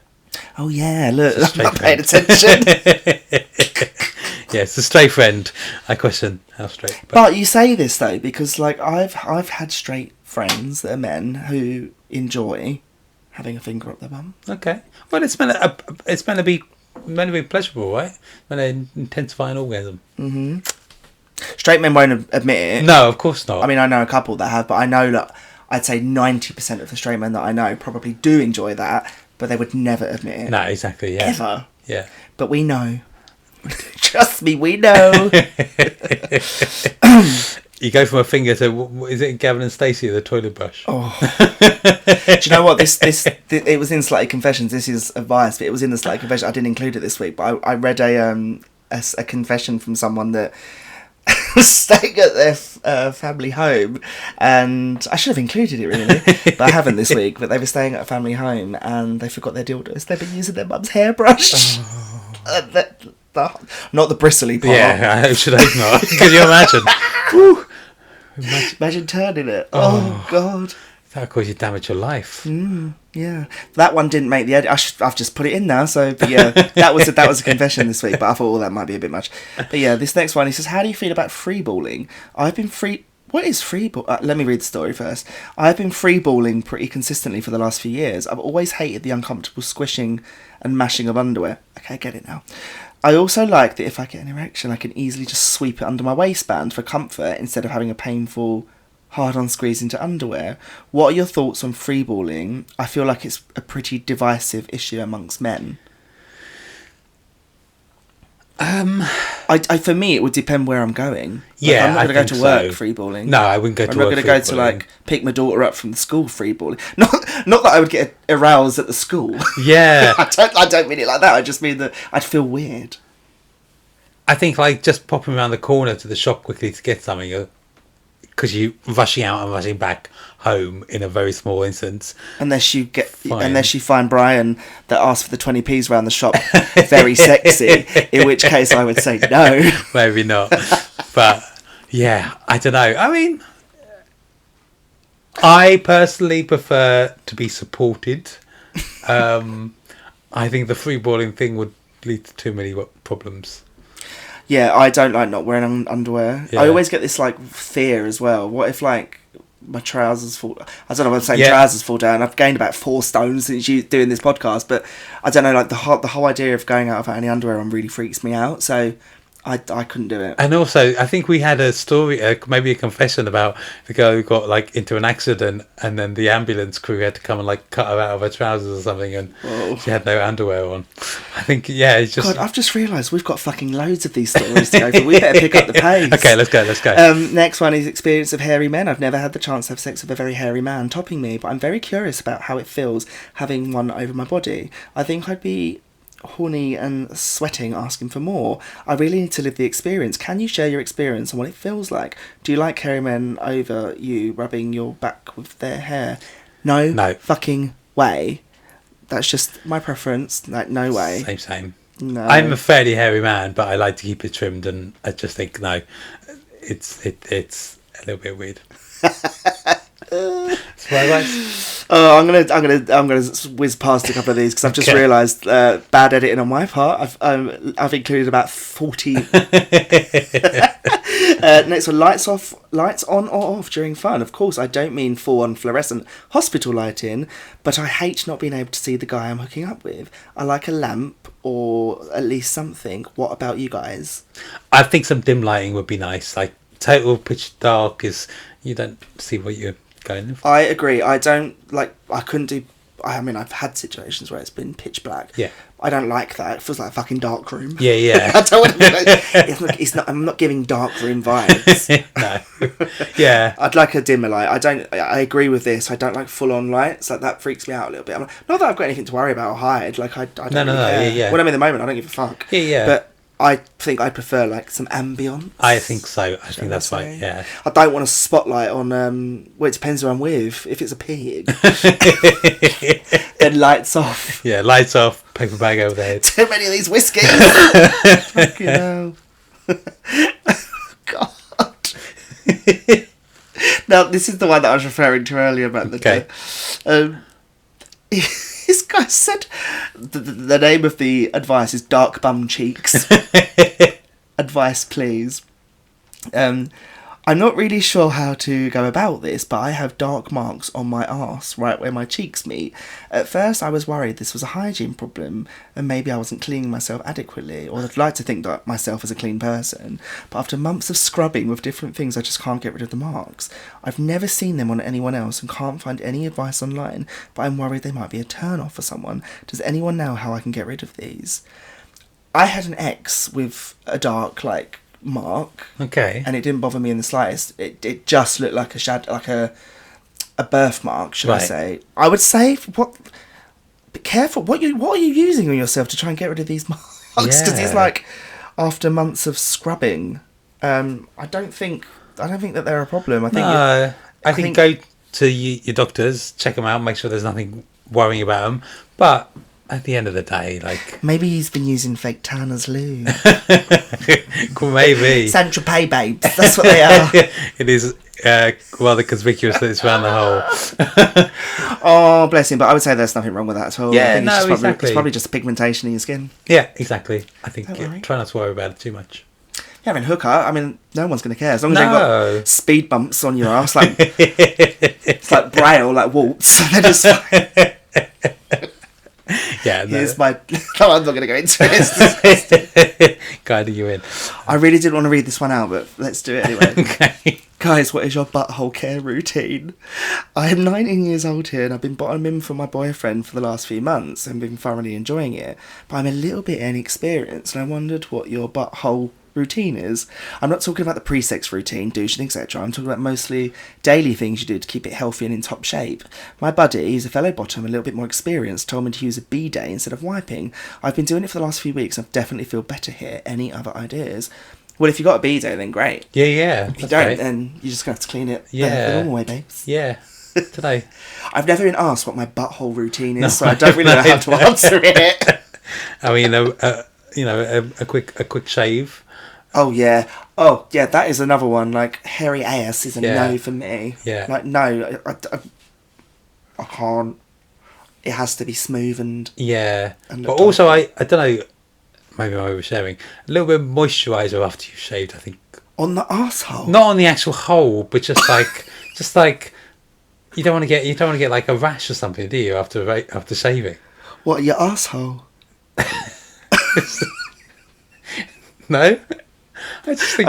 Oh yeah, look, I'm not
friend.
paying attention.
Yes, the straight friend. I question how straight.
But you say this though because like I've had straight friends that are men who enjoy having a finger up their bum.
Okay. Well, it's meant to be pleasurable, right? Meant to intensify an orgasm.
Mm-hmm. Straight men won't admit it.
No, of course not.
I mean, I know a couple that have, but I know that I'd say 90% of the straight men that I know probably do enjoy that, but they would never admit it.
No, exactly. Yeah.
Ever.
Yeah.
But we know. Trust me, we know.
You go from a finger to, is it Gavin and Stacey, the toilet brush?
Oh. Do you know what? This it was in Slutty Confessions. This is a bias, but it was in the Slutty Confession. I didn't include it this week, but I read a confession from someone that was staying at their family home, and I should have included it really, but I haven't this week. But they were staying at a family home, and they forgot their dildos. They've been using their mum's hairbrush. Not the bristly part.
Yeah, I should hope not. Could you imagine? Woo.
Imagine turning it. Oh God.
That could cause you damage your life.
Yeah, that one didn't make the edit. I've just put it in now. So, but yeah, that was a confession this week. But I thought, that might be a bit much. But yeah, this next one, he says, "How do you feel about freeballing? I've been What is freeball? Let me read the story first. I've been freeballing pretty consistently for the last few years. I've always hated the uncomfortable squishing and mashing of underwear. Okay, I get it now. I also like that if I get an erection, I can easily just sweep it under my waistband for comfort instead of having a painful hard-on squeeze into underwear. What are your thoughts on freeballing? I feel like it's a pretty divisive issue amongst men." For me, it would depend where I'm going.
Yeah,
I'm not going to go to work
so.
freeballing.
No, I wouldn't go to work.
I'm not going to go to like pick my daughter up from the school freeballing. Not that I would get aroused at the school.
Yeah,
I don't mean it like that. I just mean that I'd feel weird.
I think like just popping around the corner to the shop quickly to get something, because you rushing out and rushing back home in a very small instance. Unless you
find Brian that asked for the 20p's around the shop very sexy, in which case I would say no.
Maybe not. But yeah, I don't know. I mean, I personally prefer to be supported. I think the freeballing thing would lead to too many problems.
Yeah, I don't like not wearing underwear.
Yeah.
I always get this like fear as well. What if like my trousers fall? I don't know what I'm saying. Trousers fall down. I've gained about 4 stones since you doing this podcast, but I don't know. Like the whole idea of going out without any underwear on really freaks me out. So I couldn't do it.
And also, I think we had a story, maybe a confession about the girl who got like into an accident, and then the ambulance crew had to come and like cut her out of her trousers or something, and she had no underwear on. I think, yeah, it's just.
God, I've just realised we've got fucking loads of these stories to go through. We better pick up the pace.
Okay, let's go.
Next one is experience of hairy men. I've never had the chance to have sex with a very hairy man topping me, but I'm very curious about how it feels having one over my body. I think I'd be horny and sweating, asking for more. I really need to live the experience. Can you share your experience and what it feels like? Do you like hairy men over you rubbing your back with their hair? No fucking way. That's just my preference. Like, no way.
Same.
No.
I'm a fairly hairy man, but I like to keep it trimmed, and I just think it's a little bit weird.
I'm gonna whiz past a couple of these because I've just realised bad editing on my part. I've included about 40. Next one, lights on or off during fun. Of course, I don't mean full on fluorescent hospital lighting, but I hate not being able to see the guy I'm hooking up with. I like a lamp or at least something. What about you guys?
I think some dim lighting would be nice. Like total pitch dark is you don't see what you're going for.
I agree. I don't like. I I mean, I've had situations where it's been pitch black.
Yeah.
I don't like that. It feels like a fucking dark room.
Yeah, yeah.
I don't want to be it's not. I'm not giving dark room vibes.
No. Yeah.
I'd like a dimmer light. I agree with this. I don't like full on lights. Like that freaks me out a little bit. I'm not that I've got anything to worry about or hide. Like I don't really care.
Yeah.
When I'm in the moment, I don't give a fuck.
Yeah, yeah.
But I think I prefer like some ambience.
I think so. I think that's right. Yeah.
I don't want a spotlight on. Well, it depends who I'm with. If it's a pig, then lights off.
Yeah, lights off. Paper bag over there.
Too many of these whiskies. Fucking hell. God. Now this is the one that I was referring to earlier about the. Okay. This guy said the name of the advice is dark bum cheeks. Advice, please. I'm not really sure how to go about this, but I have dark marks on my arse, right where my cheeks meet. At first, I was worried this was a hygiene problem, and maybe I wasn't cleaning myself adequately, or I'd like to think that myself as a clean person. But after months of scrubbing with different things, I just can't get rid of the marks. I've never seen them on anyone else and can't find any advice online, but I'm worried they might be a turn-off for someone. Does anyone know how I can get rid of these? I had an ex with a dark, mark.
Okay.
And it didn't bother me in the slightest. It just looked like a birthmark, should I say. I would say, be careful. What are you using on yourself to try and get rid of these marks? Because it's like, after months of scrubbing, I don't think that they're a problem. I think
go to your doctors, check them out, make sure there's nothing worrying about them. But at the end of the day,
maybe he's been using fake Tanner's lube.
Maybe.
Central Pay babes. That's what they are.
It is rather conspicuous that it's around the hole.
Oh, bless him. But I would say there's nothing wrong with that at all.
Yeah,
I think
exactly.
It's probably just pigmentation in your skin.
Yeah, exactly. I think
worry.
try not to worry about it too much.
You're having hooker. I mean, no one's going to care as long as you've got speed bumps on your ass, it's like braille, like warts. They're just.
Yeah, no.
Here's my. No, I'm not going to go into it.
Guiding you in.
I really didn't want to read this one out, but let's do it anyway.
Okay.
Guys, what is your butthole care routine? I am 19 years old here and I've been bottoming for my boyfriend for the last few months and been thoroughly enjoying it. But I'm a little bit inexperienced and I wondered what your butthole routine is. I'm not talking about the pre-sex routine, douching, etc. I'm talking about mostly daily things you do to keep it healthy and in top shape. My buddy, who's a fellow bottom, a little bit more experienced, told me to use a bidet instead of wiping. I've been doing it for the last few weeks and I definitely feel better here. Any other ideas? Well, if you got a bidet, then great.
Yeah.
If you don't, then you're just going to have to clean it the normal way, babes.
Yeah. Today.
I've never been asked what my butthole routine is, so I don't really know how to answer it.
I mean, a quick shave.
Oh yeah, that is another one. Like hairy ass is a no for me.
Yeah.
Like no, I can't. It has to be smoothened.
Yeah.
And
But also, I don't know. Maybe I'm oversharing. A little bit of moisturiser after you've shaved, I think.
On the arsehole?
Not on the actual hole, but just like you don't want to get like a rash or something, do you? After shaving.
What, your arsehole?
No. I just think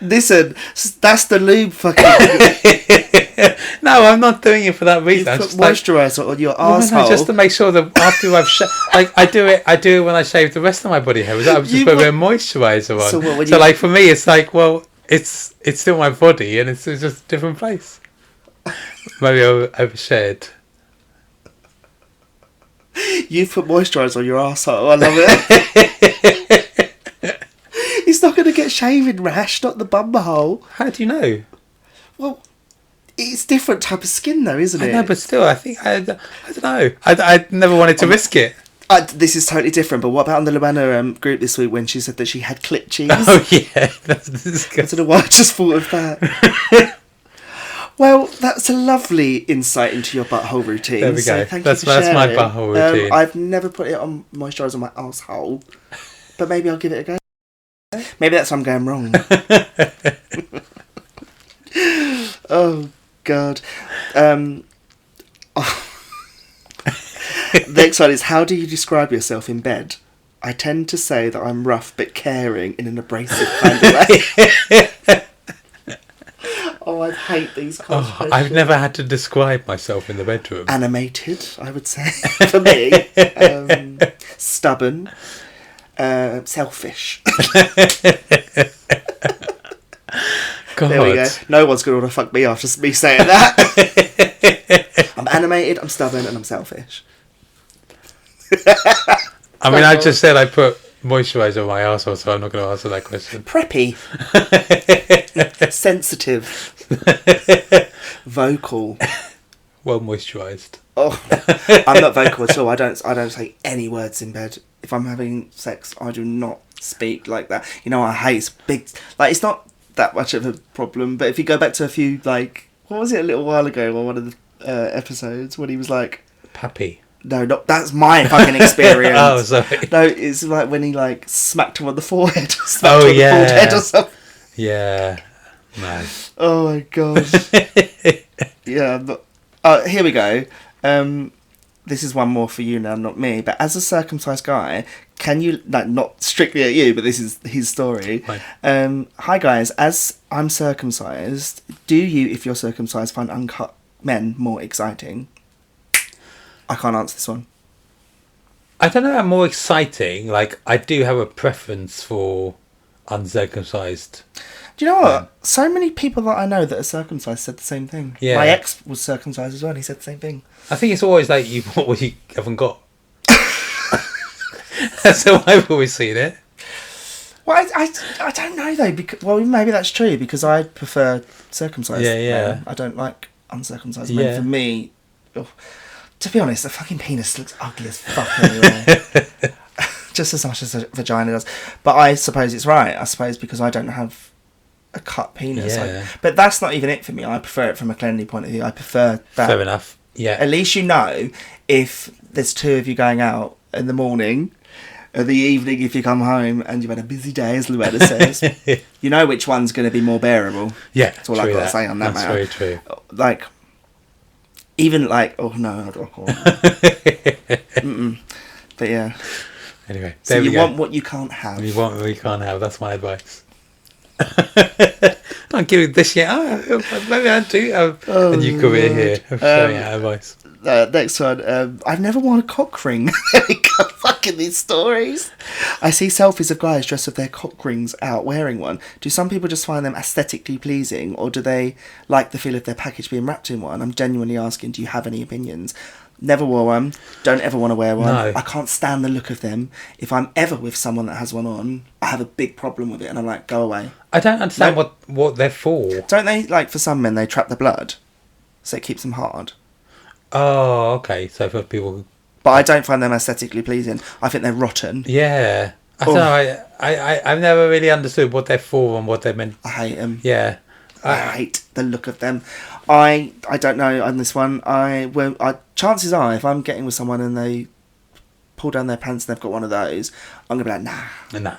listen, that's the lube fucking.
No, I'm not doing it for that reason.
You put moisturiser on your arsehole.
No, just to make sure that after I've I do it when I shave the rest of my body hair. I just put a bit of moisturiser on. So like for me, it's like, well, it's still my body and it's just a different place. Maybe I overshared.
You put moisturiser on your arsehole. I love it. It's not going to get shaving rash, not the bum hole.
How do you know?
Well, it's different type of skin though, isn't it?
I know, but still, I think I don't know. I never wanted to risk it.
This is totally different. But what about on the Luana group this week when she said that she had clit cheese?
Oh yeah, that's disgusting.
I don't know why I just thought of that. Well, that's a lovely insight into your butthole routine.
There we go.
So thank you for
that's
sharing.
my butthole routine.
I've never put it on moisturiser on my asshole, but maybe I'll give it a go. Maybe that's why I'm going wrong. Oh God. Next one is, how do you describe yourself in bed? I tend to say that I'm rough but caring in an abrasive kind of way. Oh Oh, I hate these kind of questions.
I've never had to describe myself in the bedroom.
Animated, I would say, for me. Stubborn. Selfish.
God.
There we go. No one's going to want to fuck me after me saying that. I'm animated, I'm stubborn, and I'm selfish.
I mean, I just said I put moisturiser on my arsehole, so I'm not going to answer that question.
Preppy. Sensitive. Vocal.
Well moisturised.
Oh, I'm not vocal at all. I don't say any words in bed. If I'm having sex, I do not speak like that. You know, I hate big... Like, it's not that much of a problem, but if you go back to a few, like... What was it a little while ago on one of the episodes when he was like...
Pappy.
No, not that's my fucking experience.
Oh, sorry.
No, it's like when he like smacked him on the forehead. Smacked
Oh,
him on the
yeah.
forehead or something.
Yeah. No.
Oh my god. Yeah, but here we go. This is one more for you now, not me. But as a circumcised guy, can you, like, not strictly at you, but this is his story.
Right.
Hi guys, as I'm circumcised, do you, if you're circumcised, find uncut men more exciting? I can't answer this one.
I don't know how more exciting. Like, I do have a preference for uncircumcised.
Do you know what? So many people that I know that are circumcised said the same thing.
Yeah.
My ex was circumcised as well, and he said the same thing.
I think it's always like you want what you haven't got. That's how I've always seen it.
Well, I don't know though. Because, well, maybe that's true because I prefer circumcised. Men. I don't like uncircumcised men. For me, to be honest, a fucking penis looks ugly as fuck anyway. Just as much as a vagina does. But I suppose it's right. I suppose because I don't have a cut penis.
Yeah.
But that's not even it for me. I prefer it from a cleanly point of view. I prefer that.
Fair enough. Yeah.
At least you know if there's two of you going out in the morning, or the evening if you come home and you've had a busy day, as Luetta says, you know which one's going to be more bearable.
Yeah.
That's all I've got to say on that
That's
matter.
very true.
Like, even like, oh no, I don't. But yeah.
Anyway,
So
there we
you
go.
want what you can't have.
You want what you can't have. That's my advice. I'm giving this yet. Maybe I do have a new career here of sharing out advice.
Next one. I've never worn a cock ring. There we go. Fucking these stories. I see selfies of guys dressed with their cock rings out wearing one. Do some people just find them aesthetically pleasing, or do they like the feel of their package being wrapped in one? I'm genuinely asking, do you have any opinions? Never wore one. Don't ever want to wear one.
No.
I can't stand the look of them. If I'm ever with someone that has one on, I have a big problem with it, and I'm like, go away.
I don't understand what they're for.
Don't they, like, for some men, they trap the blood, so it keeps them hard.
Oh, okay. So for people...
But I don't find them aesthetically pleasing. I think they're rotten.
Yeah. I don't know. I've never really understood what they're for and what they're meant...
I hate them.
Yeah.
I hate the look of them. I don't know on this one. Chances are, if I'm getting with someone and they pull down their pants and they've got one of those, I'm going to be like, nah.
Nah.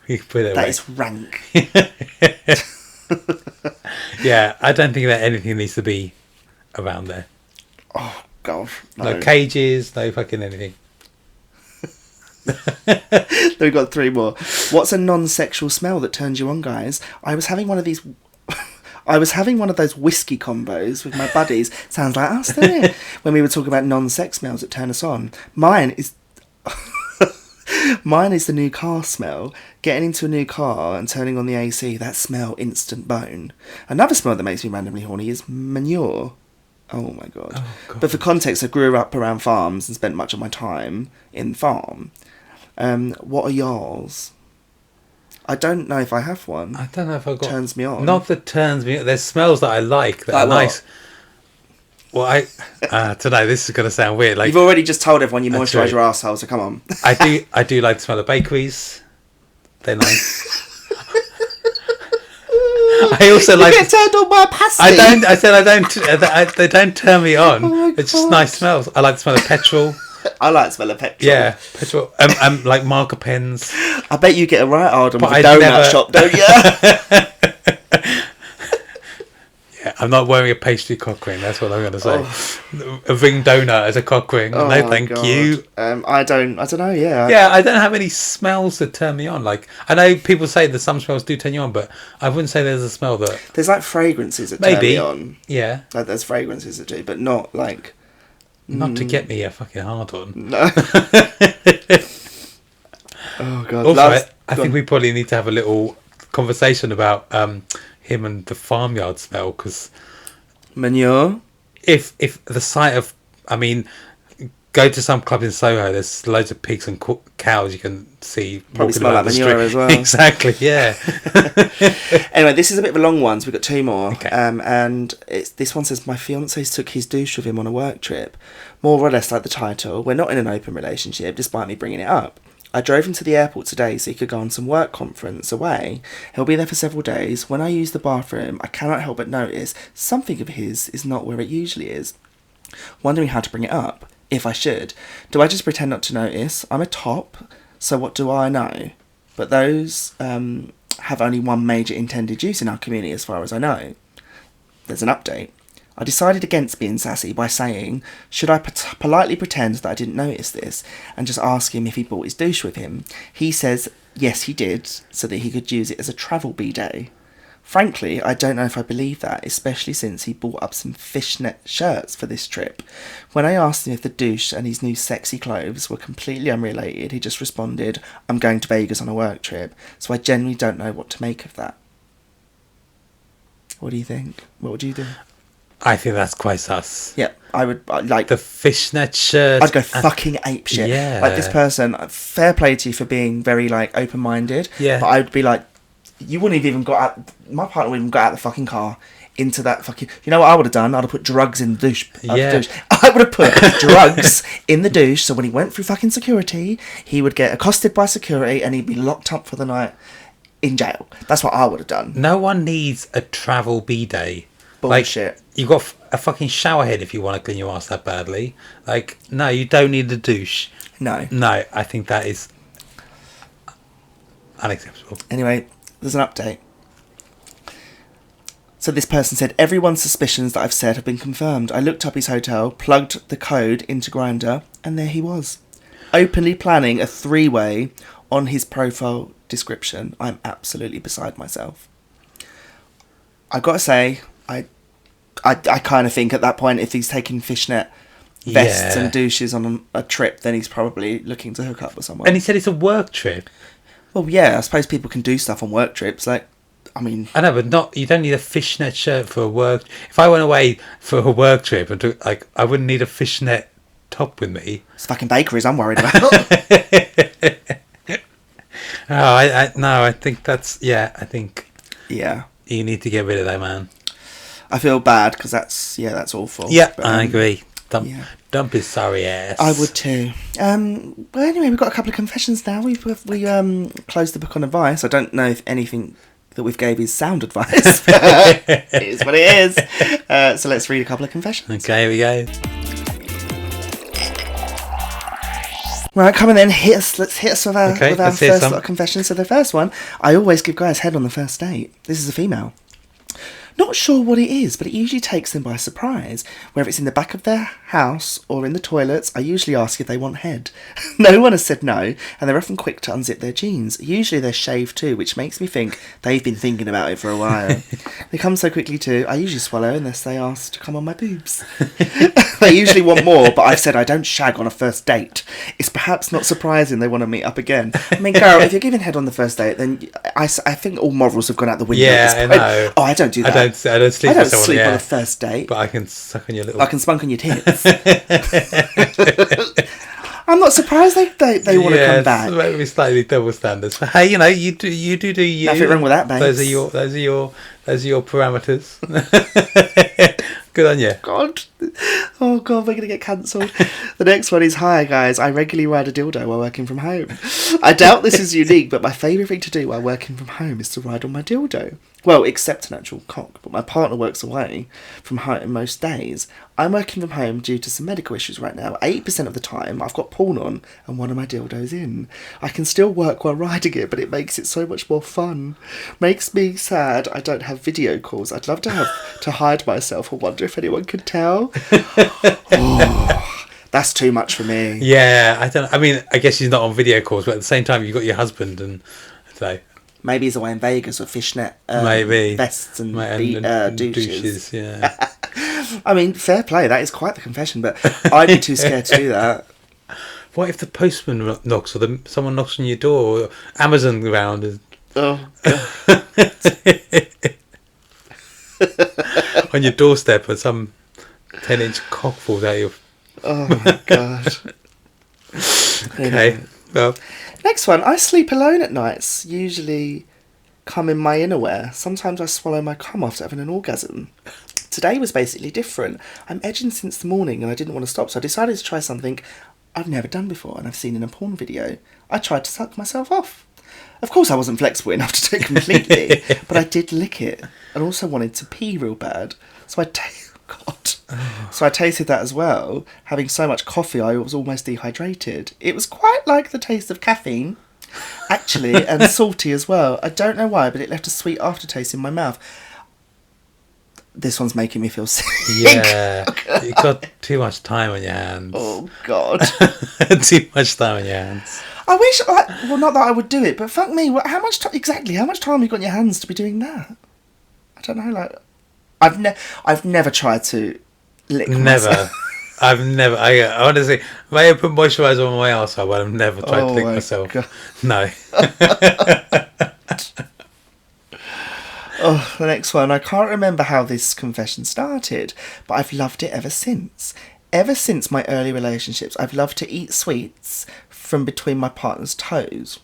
We can put it
That
away.
is rank.
Yeah, I don't think that anything needs to be around there.
Oh, God.
No cages, no fucking anything.
We've got 3 more. What's a non-sexual smell that turns you on, guys? I was having one of those whiskey combos with my buddies. Sounds like us, doesn't it? When we were talking about non-sex smells that turn us on. Mine is the new car smell. Getting into a new car and turning on the AC, that smell, instant bone. Another smell that makes me randomly horny is manure. Oh my god.
Oh, God.
But for context, I grew up around farms and spent much of my time in farm. What are yours? I don't know if I have one.
I don't know if I've got...
Turns me on.
Not that turns me on. There's smells that I like that
Like
are
what?
nice. Well, today this is going to sound weird. Like,
You've already just told everyone you
That's
moisturise
right.
your arsehole, so come on.
I do like the smell of bakeries. They're nice. I also like...
get turned on by a pasty.
I said I don't... they don't turn me on.
my
It's just
God.
nice smells. I like the smell of petrol.
I like the smell of petrol.
Yeah, petrol. Like marker pens.
I bet you get a right hard on
But
with a
I'd
donut
never-
shop, don't you?
Yeah, I'm not wearing a pastry cock ring. That's what I'm going to say. A ring donut as a cock ring. No, thank you.
I don't know. Yeah.
Yeah, I don't have any smells that turn me on. Like, I know people say that some smells do turn you on, but I wouldn't say there's a smell that...
There's like fragrances that turn me on.
Yeah.
Like there's fragrances that do, but not like...
Not to get me a fucking hard on.
No. Oh god.
Also, I think we probably need to have a little conversation about him and the farmyard smell, because
manure.
If the sight of, I mean, go to some club in Soho. There's loads of pigs and cows you can see.
Probably smell like manure as well.
Exactly. Yeah.
Anyway, this is a bit of a long one, so we've got 2 more.
Okay.
And this one says, my fiance took his douche with him on a work trip. More or less like the title. We're not in an open relationship, despite me bringing it up. I drove him to the airport today so he could go on some work conference away. He'll be there for several days. When I use the bathroom, I cannot help but notice something of his is not where it usually is. Wondering how to bring it up, if I should. Do I just pretend not to notice? I'm a top, so what do I know? But those have only one major intended use in our community as far as I know. There's an update. I decided against being sassy by saying, should I politely pretend that I didn't notice this and just ask him if he brought his douche with him? He says yes he did, so that he could use it as a travel bidet. Frankly, I don't know if I believe that, especially since he bought up some fishnet shirts for this trip. When I asked him if the douche and his new sexy clothes were completely unrelated, he just responded, I'm going to Vegas on a work trip, so I genuinely don't know what to make of that. What do you think? What would you do?
I think that's quite sus.
Yeah, I would like
the fishnet shirt.
I'd go fucking apeshit.
Yeah.
Like this person, fair play to you for being very like open-minded.
Yeah.
But I'd be like, you wouldn't have even got out. My partner wouldn't even got out of the fucking car into that fucking. You know what I would have done? I'd have put drugs in the douche.
Yeah.
I would have put drugs in the douche. So when he went through fucking security, he would get accosted by security and he'd be locked up for the night in jail. That's what I would have done.
No one needs a travel bidet.
Bullshit.
Like, you got a fucking shower head if you want to clean your ass that badly. Like, no, you don't need a douche.
No.
No, I think that is unacceptable.
Anyway, there's an update. So this person said, everyone's suspicions that I've said have been confirmed. I looked up his hotel, plugged the code into Grindr, and there he was. Openly planning a 3-way on his profile description. I'm absolutely beside myself. I've got to say, I kind of think at that point, if he's taking fishnet vests and douches on a trip, then he's probably looking to hook up with someone.
And he said it's a work trip.
Well, yeah, I suppose people can do stuff on work trips. Like, I mean,
I know, but you don't need a fishnet shirt for a work. If I went away for a work trip and took, like, I wouldn't need a fishnet top with me.
It's fucking bakeries I'm worried about.
I think that's I think you need to get rid of that, man.
I feel bad because that's awful.
Yeah,
but,
I agree. Dump his sorry ass.
I would too. Well, anyway, we've got a couple of confessions now. We closed the book on advice. I don't know if anything that we've gave is sound advice. It is what it is. So let's read a couple of confessions.
Okay, here we go.
Right, come on then, let's hit us with our first lot of confessions. So the first one, I always give guys head on the first date. This is a female. Not sure what it is, but it usually takes them by surprise. Whether it's in the back of their house or in the toilets, I usually ask if they want head. No one has said no, and they're often quick to unzip their jeans. Usually they're shaved too, which makes me think they've been thinking about it for a while. They come so quickly too, I usually swallow unless they ask to come on my boobs. They usually want more, but I've said I don't shag on a first date. It's perhaps not surprising they want to meet up again. I mean, girl, if you're giving head on the first date, then I think all morals have gone out the window at this point.
know.
Oh, I don't do that.
I don't sleep with someone,
on a first date.
But I can suck on your little...
I can spunk on your tits. I'm not surprised they want to come back.
Maybe slightly double standards. But hey, you do you.
Nothing wrong with that, mate.
Those are your parameters. Good on you.
God. Oh God, we're gonna get cancelled. The next one is, hi guys, I regularly ride a dildo while working from home. I doubt this is unique, but my favourite thing to do while working from home is to ride on my dildo. Well, except an actual cock. But my partner works away from home most days. I'm working from home due to some medical issues right now. 80% of the time, I've got porn on and one of my dildos in. I can still work while riding it, but it makes it so much more fun. Makes me sad I don't have video calls. I'd love to have to hide myself. I wonder if anyone could tell. Oh, that's too much for me.
Yeah, I mean, I guess she's not on video calls, but at the same time, you've got your husband, and so...
Maybe he's away in Vegas with fishnet
maybe
vests and douches.
Yeah.
I mean, fair play. That is quite the confession, but I'd be too scared to do that.
What if the postman knocks, or someone knocks on your door, or Amazon around?
Oh, God.
On your doorstep, and some 10-inch cock falls out of your...
Oh, my God.
Okay, well...
Next one. I sleep alone at nights. Usually come in my innerwear. Sometimes I swallow my cum after having an orgasm. Today was basically different. I'm edging since the morning and I didn't want to stop, so I decided to try something I've never done before and I've seen in a porn video. I tried to suck myself off. Of course I wasn't flexible enough to do it completely, but I did lick it and also wanted to pee real bad. So I tasted that as well. Having so much coffee, I was almost dehydrated. It was quite like the taste of caffeine, actually, and salty as well. I don't know why, but it left a sweet aftertaste in my mouth. This one's making me feel sick.
Yeah, you've got too much time on your hands.
Oh, God.
Too much time on your hands.
I wish, well, not that I would do it, but fuck me, how much time have you got in your hands to be doing that? I don't know, like... I've never tried to lick myself.
I honestly, I have put moisturiser on my arsehole, but I've never tried to lick myself. God. No.
Oh, the next one. I can't remember how this confession started, but I've loved it ever since. Ever since my early relationships, I've loved to eat sweets from between my partner's toes.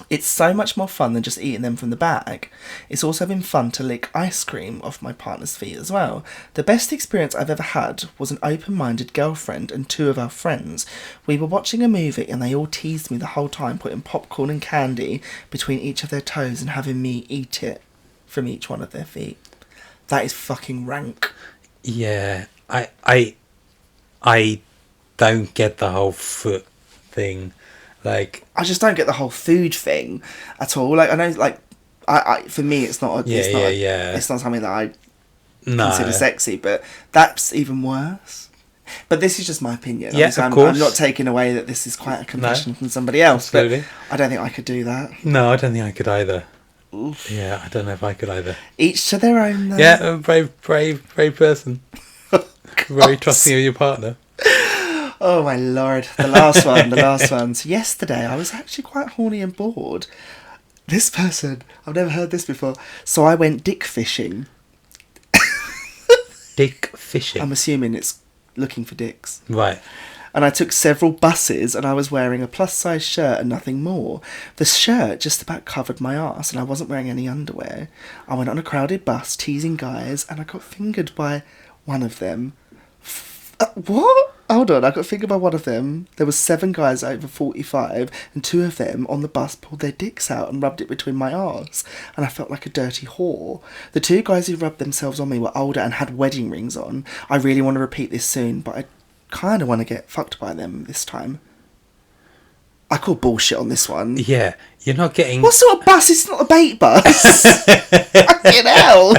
It's so much more fun than just eating them from the bag. It's also been fun to lick ice cream off my partner's feet as well. The best experience I've ever had was an open-minded girlfriend and two of our friends. We were watching a movie and they all teased me the whole time, putting popcorn and candy between each of their toes and having me eat it from each one of their feet. That is fucking rank.
Yeah, I don't get the whole foot thing. Like,
I just don't get the whole food thing at all. Like, I know, like, I for me, it's not. It's not something that I consider sexy, but that's even worse. But this is just my opinion.
Yeah, of course.
I'm not taking away that this is quite a confession from somebody else.
Absolutely.
But I don't think I could do that.
No, I don't think I could either.
Oof.
Yeah, I don't know if I could either.
Each to their own, though.
Yeah, a brave person. Very trusting of your partner.
Oh my lord, the last one. So yesterday I was actually quite horny and bored. This person, I've never heard this before. So I went dick fishing.
Dick fishing?
I'm assuming it's looking for dicks.
Right.
And I took several buses and I was wearing a plus size shirt and nothing more. The shirt just about covered my arse and I wasn't wearing any underwear. I went on a crowded bus teasing guys and I got fingered by one of them. What? Hold on, I got fingered by one of them. There was 7 guys over 45 and 2 of them on the bus pulled their dicks out and rubbed it between my arse. And I felt like a dirty whore. The 2 guys who rubbed themselves on me were older and had wedding rings on. I really want to repeat this soon, but I kind of want to get fucked by them this time. I call bullshit on this one.
Yeah, you're not getting...
What sort of bus? It's not a bait bus. Fucking hell.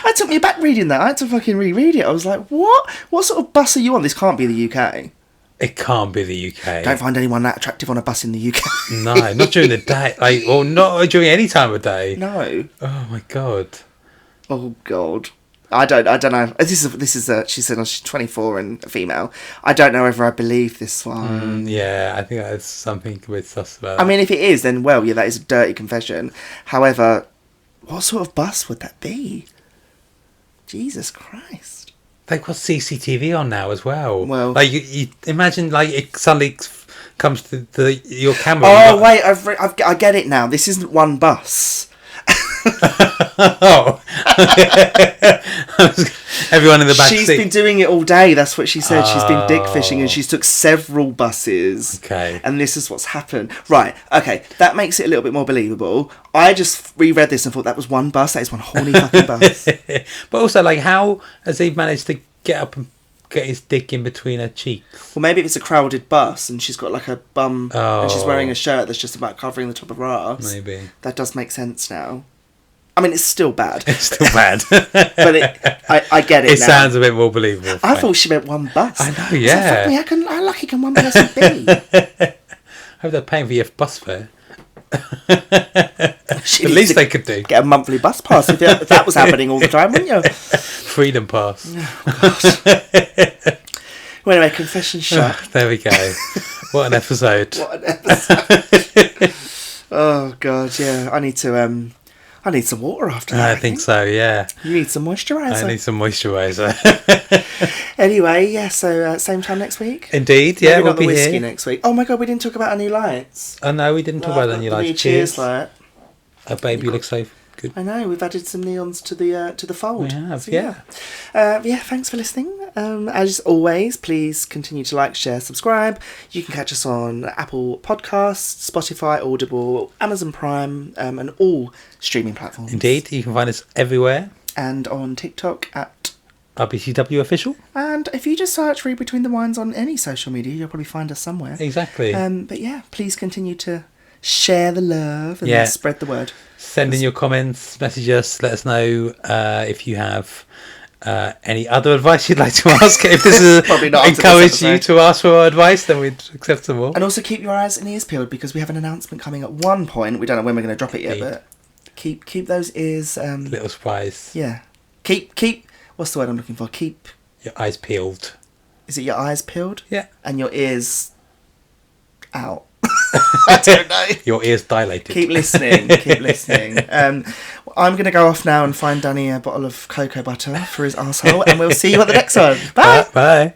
It took me back reading that. I had to fucking reread it. I was like, what? What sort of bus are you on? This can't be the UK.
It can't be the UK.
Don't find anyone that attractive on a bus in the UK.
No, not during the day. Like, or not during any time of day.
No.
Oh my god.
Oh god. I don't know. This is she said she's 24 and a female. I don't know whether I believe this one.
Yeah, I think that's something a bit sus about.
I mean, if it is, then well, yeah, that is a dirty confession. However, what sort of bus would that be? Jesus Christ.
They've got CCTV on now as well.
Well,
like you imagine, like it suddenly comes to your camera.
Oh wait, I get it now. This isn't one bus.
Oh. Everyone in the back
She's
seat.
been doing it all day. That's what she said. She's been dick fishing and she's took several buses.
Okay.
And this is what's happened. Right. Okay. That makes it a little bit more believable. I just reread this and thought that was one bus. That is one horny fucking bus.
But also, like, how has he managed to get up and get his dick in between her cheeks?
Well, maybe if it's a crowded bus and she's got like a bum and she's
Oh.
wearing a shirt that's just about covering the top of her ass.
Maybe.
That does make sense now. I mean, it's still bad.
It's still bad.
But I get it
It
now.
sounds a bit more believable.
I thought she meant one bus.
I know,
I was like,
yeah.
fuck me, how lucky can one person be?
I hope they're paying for your bus fare.
She
The
needs
least
to
they could do.
Get a monthly bus pass if that was happening all the time, wouldn't you?
Freedom pass.
Well, anyway, confession shut.
There we go. What an episode.
What an episode. Oh, God, yeah. I need some water after that.
I think so, yeah.
You need some moisturiser.
I need some moisturiser.
Anyway, yeah, so same time next week?
Indeed, yeah,
Maybe
we'll
not the
be
whiskey
here.
next week. Oh, my God, we didn't talk about our new lights.
Oh, no, we didn't talk about the new lights.
Cheers light.
Oh, baby, you look so good.
I know, we've added some neons to the fold.
We have,
So,
yeah.
Yeah, thanks for listening. As always, please continue to like, share, subscribe. You can catch us on Apple Podcasts, Spotify, Audible, Amazon Prime, and all streaming platforms.
Indeed, you can find us everywhere.
And on TikTok at...
RBCW Official.
And if you just search Read Between the Wines on any social media, you'll probably find us somewhere.
Exactly.
But yeah, please continue to share the love and spread the word.
Send in your comments, message us, let us know if you have any other advice you'd like to ask. If this is
Probably not after
encourage
this
you
episode.
to ask for advice, then we'd accept some more.
And also keep your eyes and ears peeled because we have an announcement coming at one point. We don't know when we're going to drop it yet,
Indeed.
but keep those ears.
Little surprise.
Yeah, keep. What's the word I'm looking for? Keep.
Your eyes peeled.
Is it your eyes peeled?
Yeah.
And your ears out. I don't know.
Your ears dilated.
Keep listening. Keep listening. I'm going to go off now and find Danny a bottle of cocoa butter for his arsehole, and we'll see you at the next one. Bye.
Bye.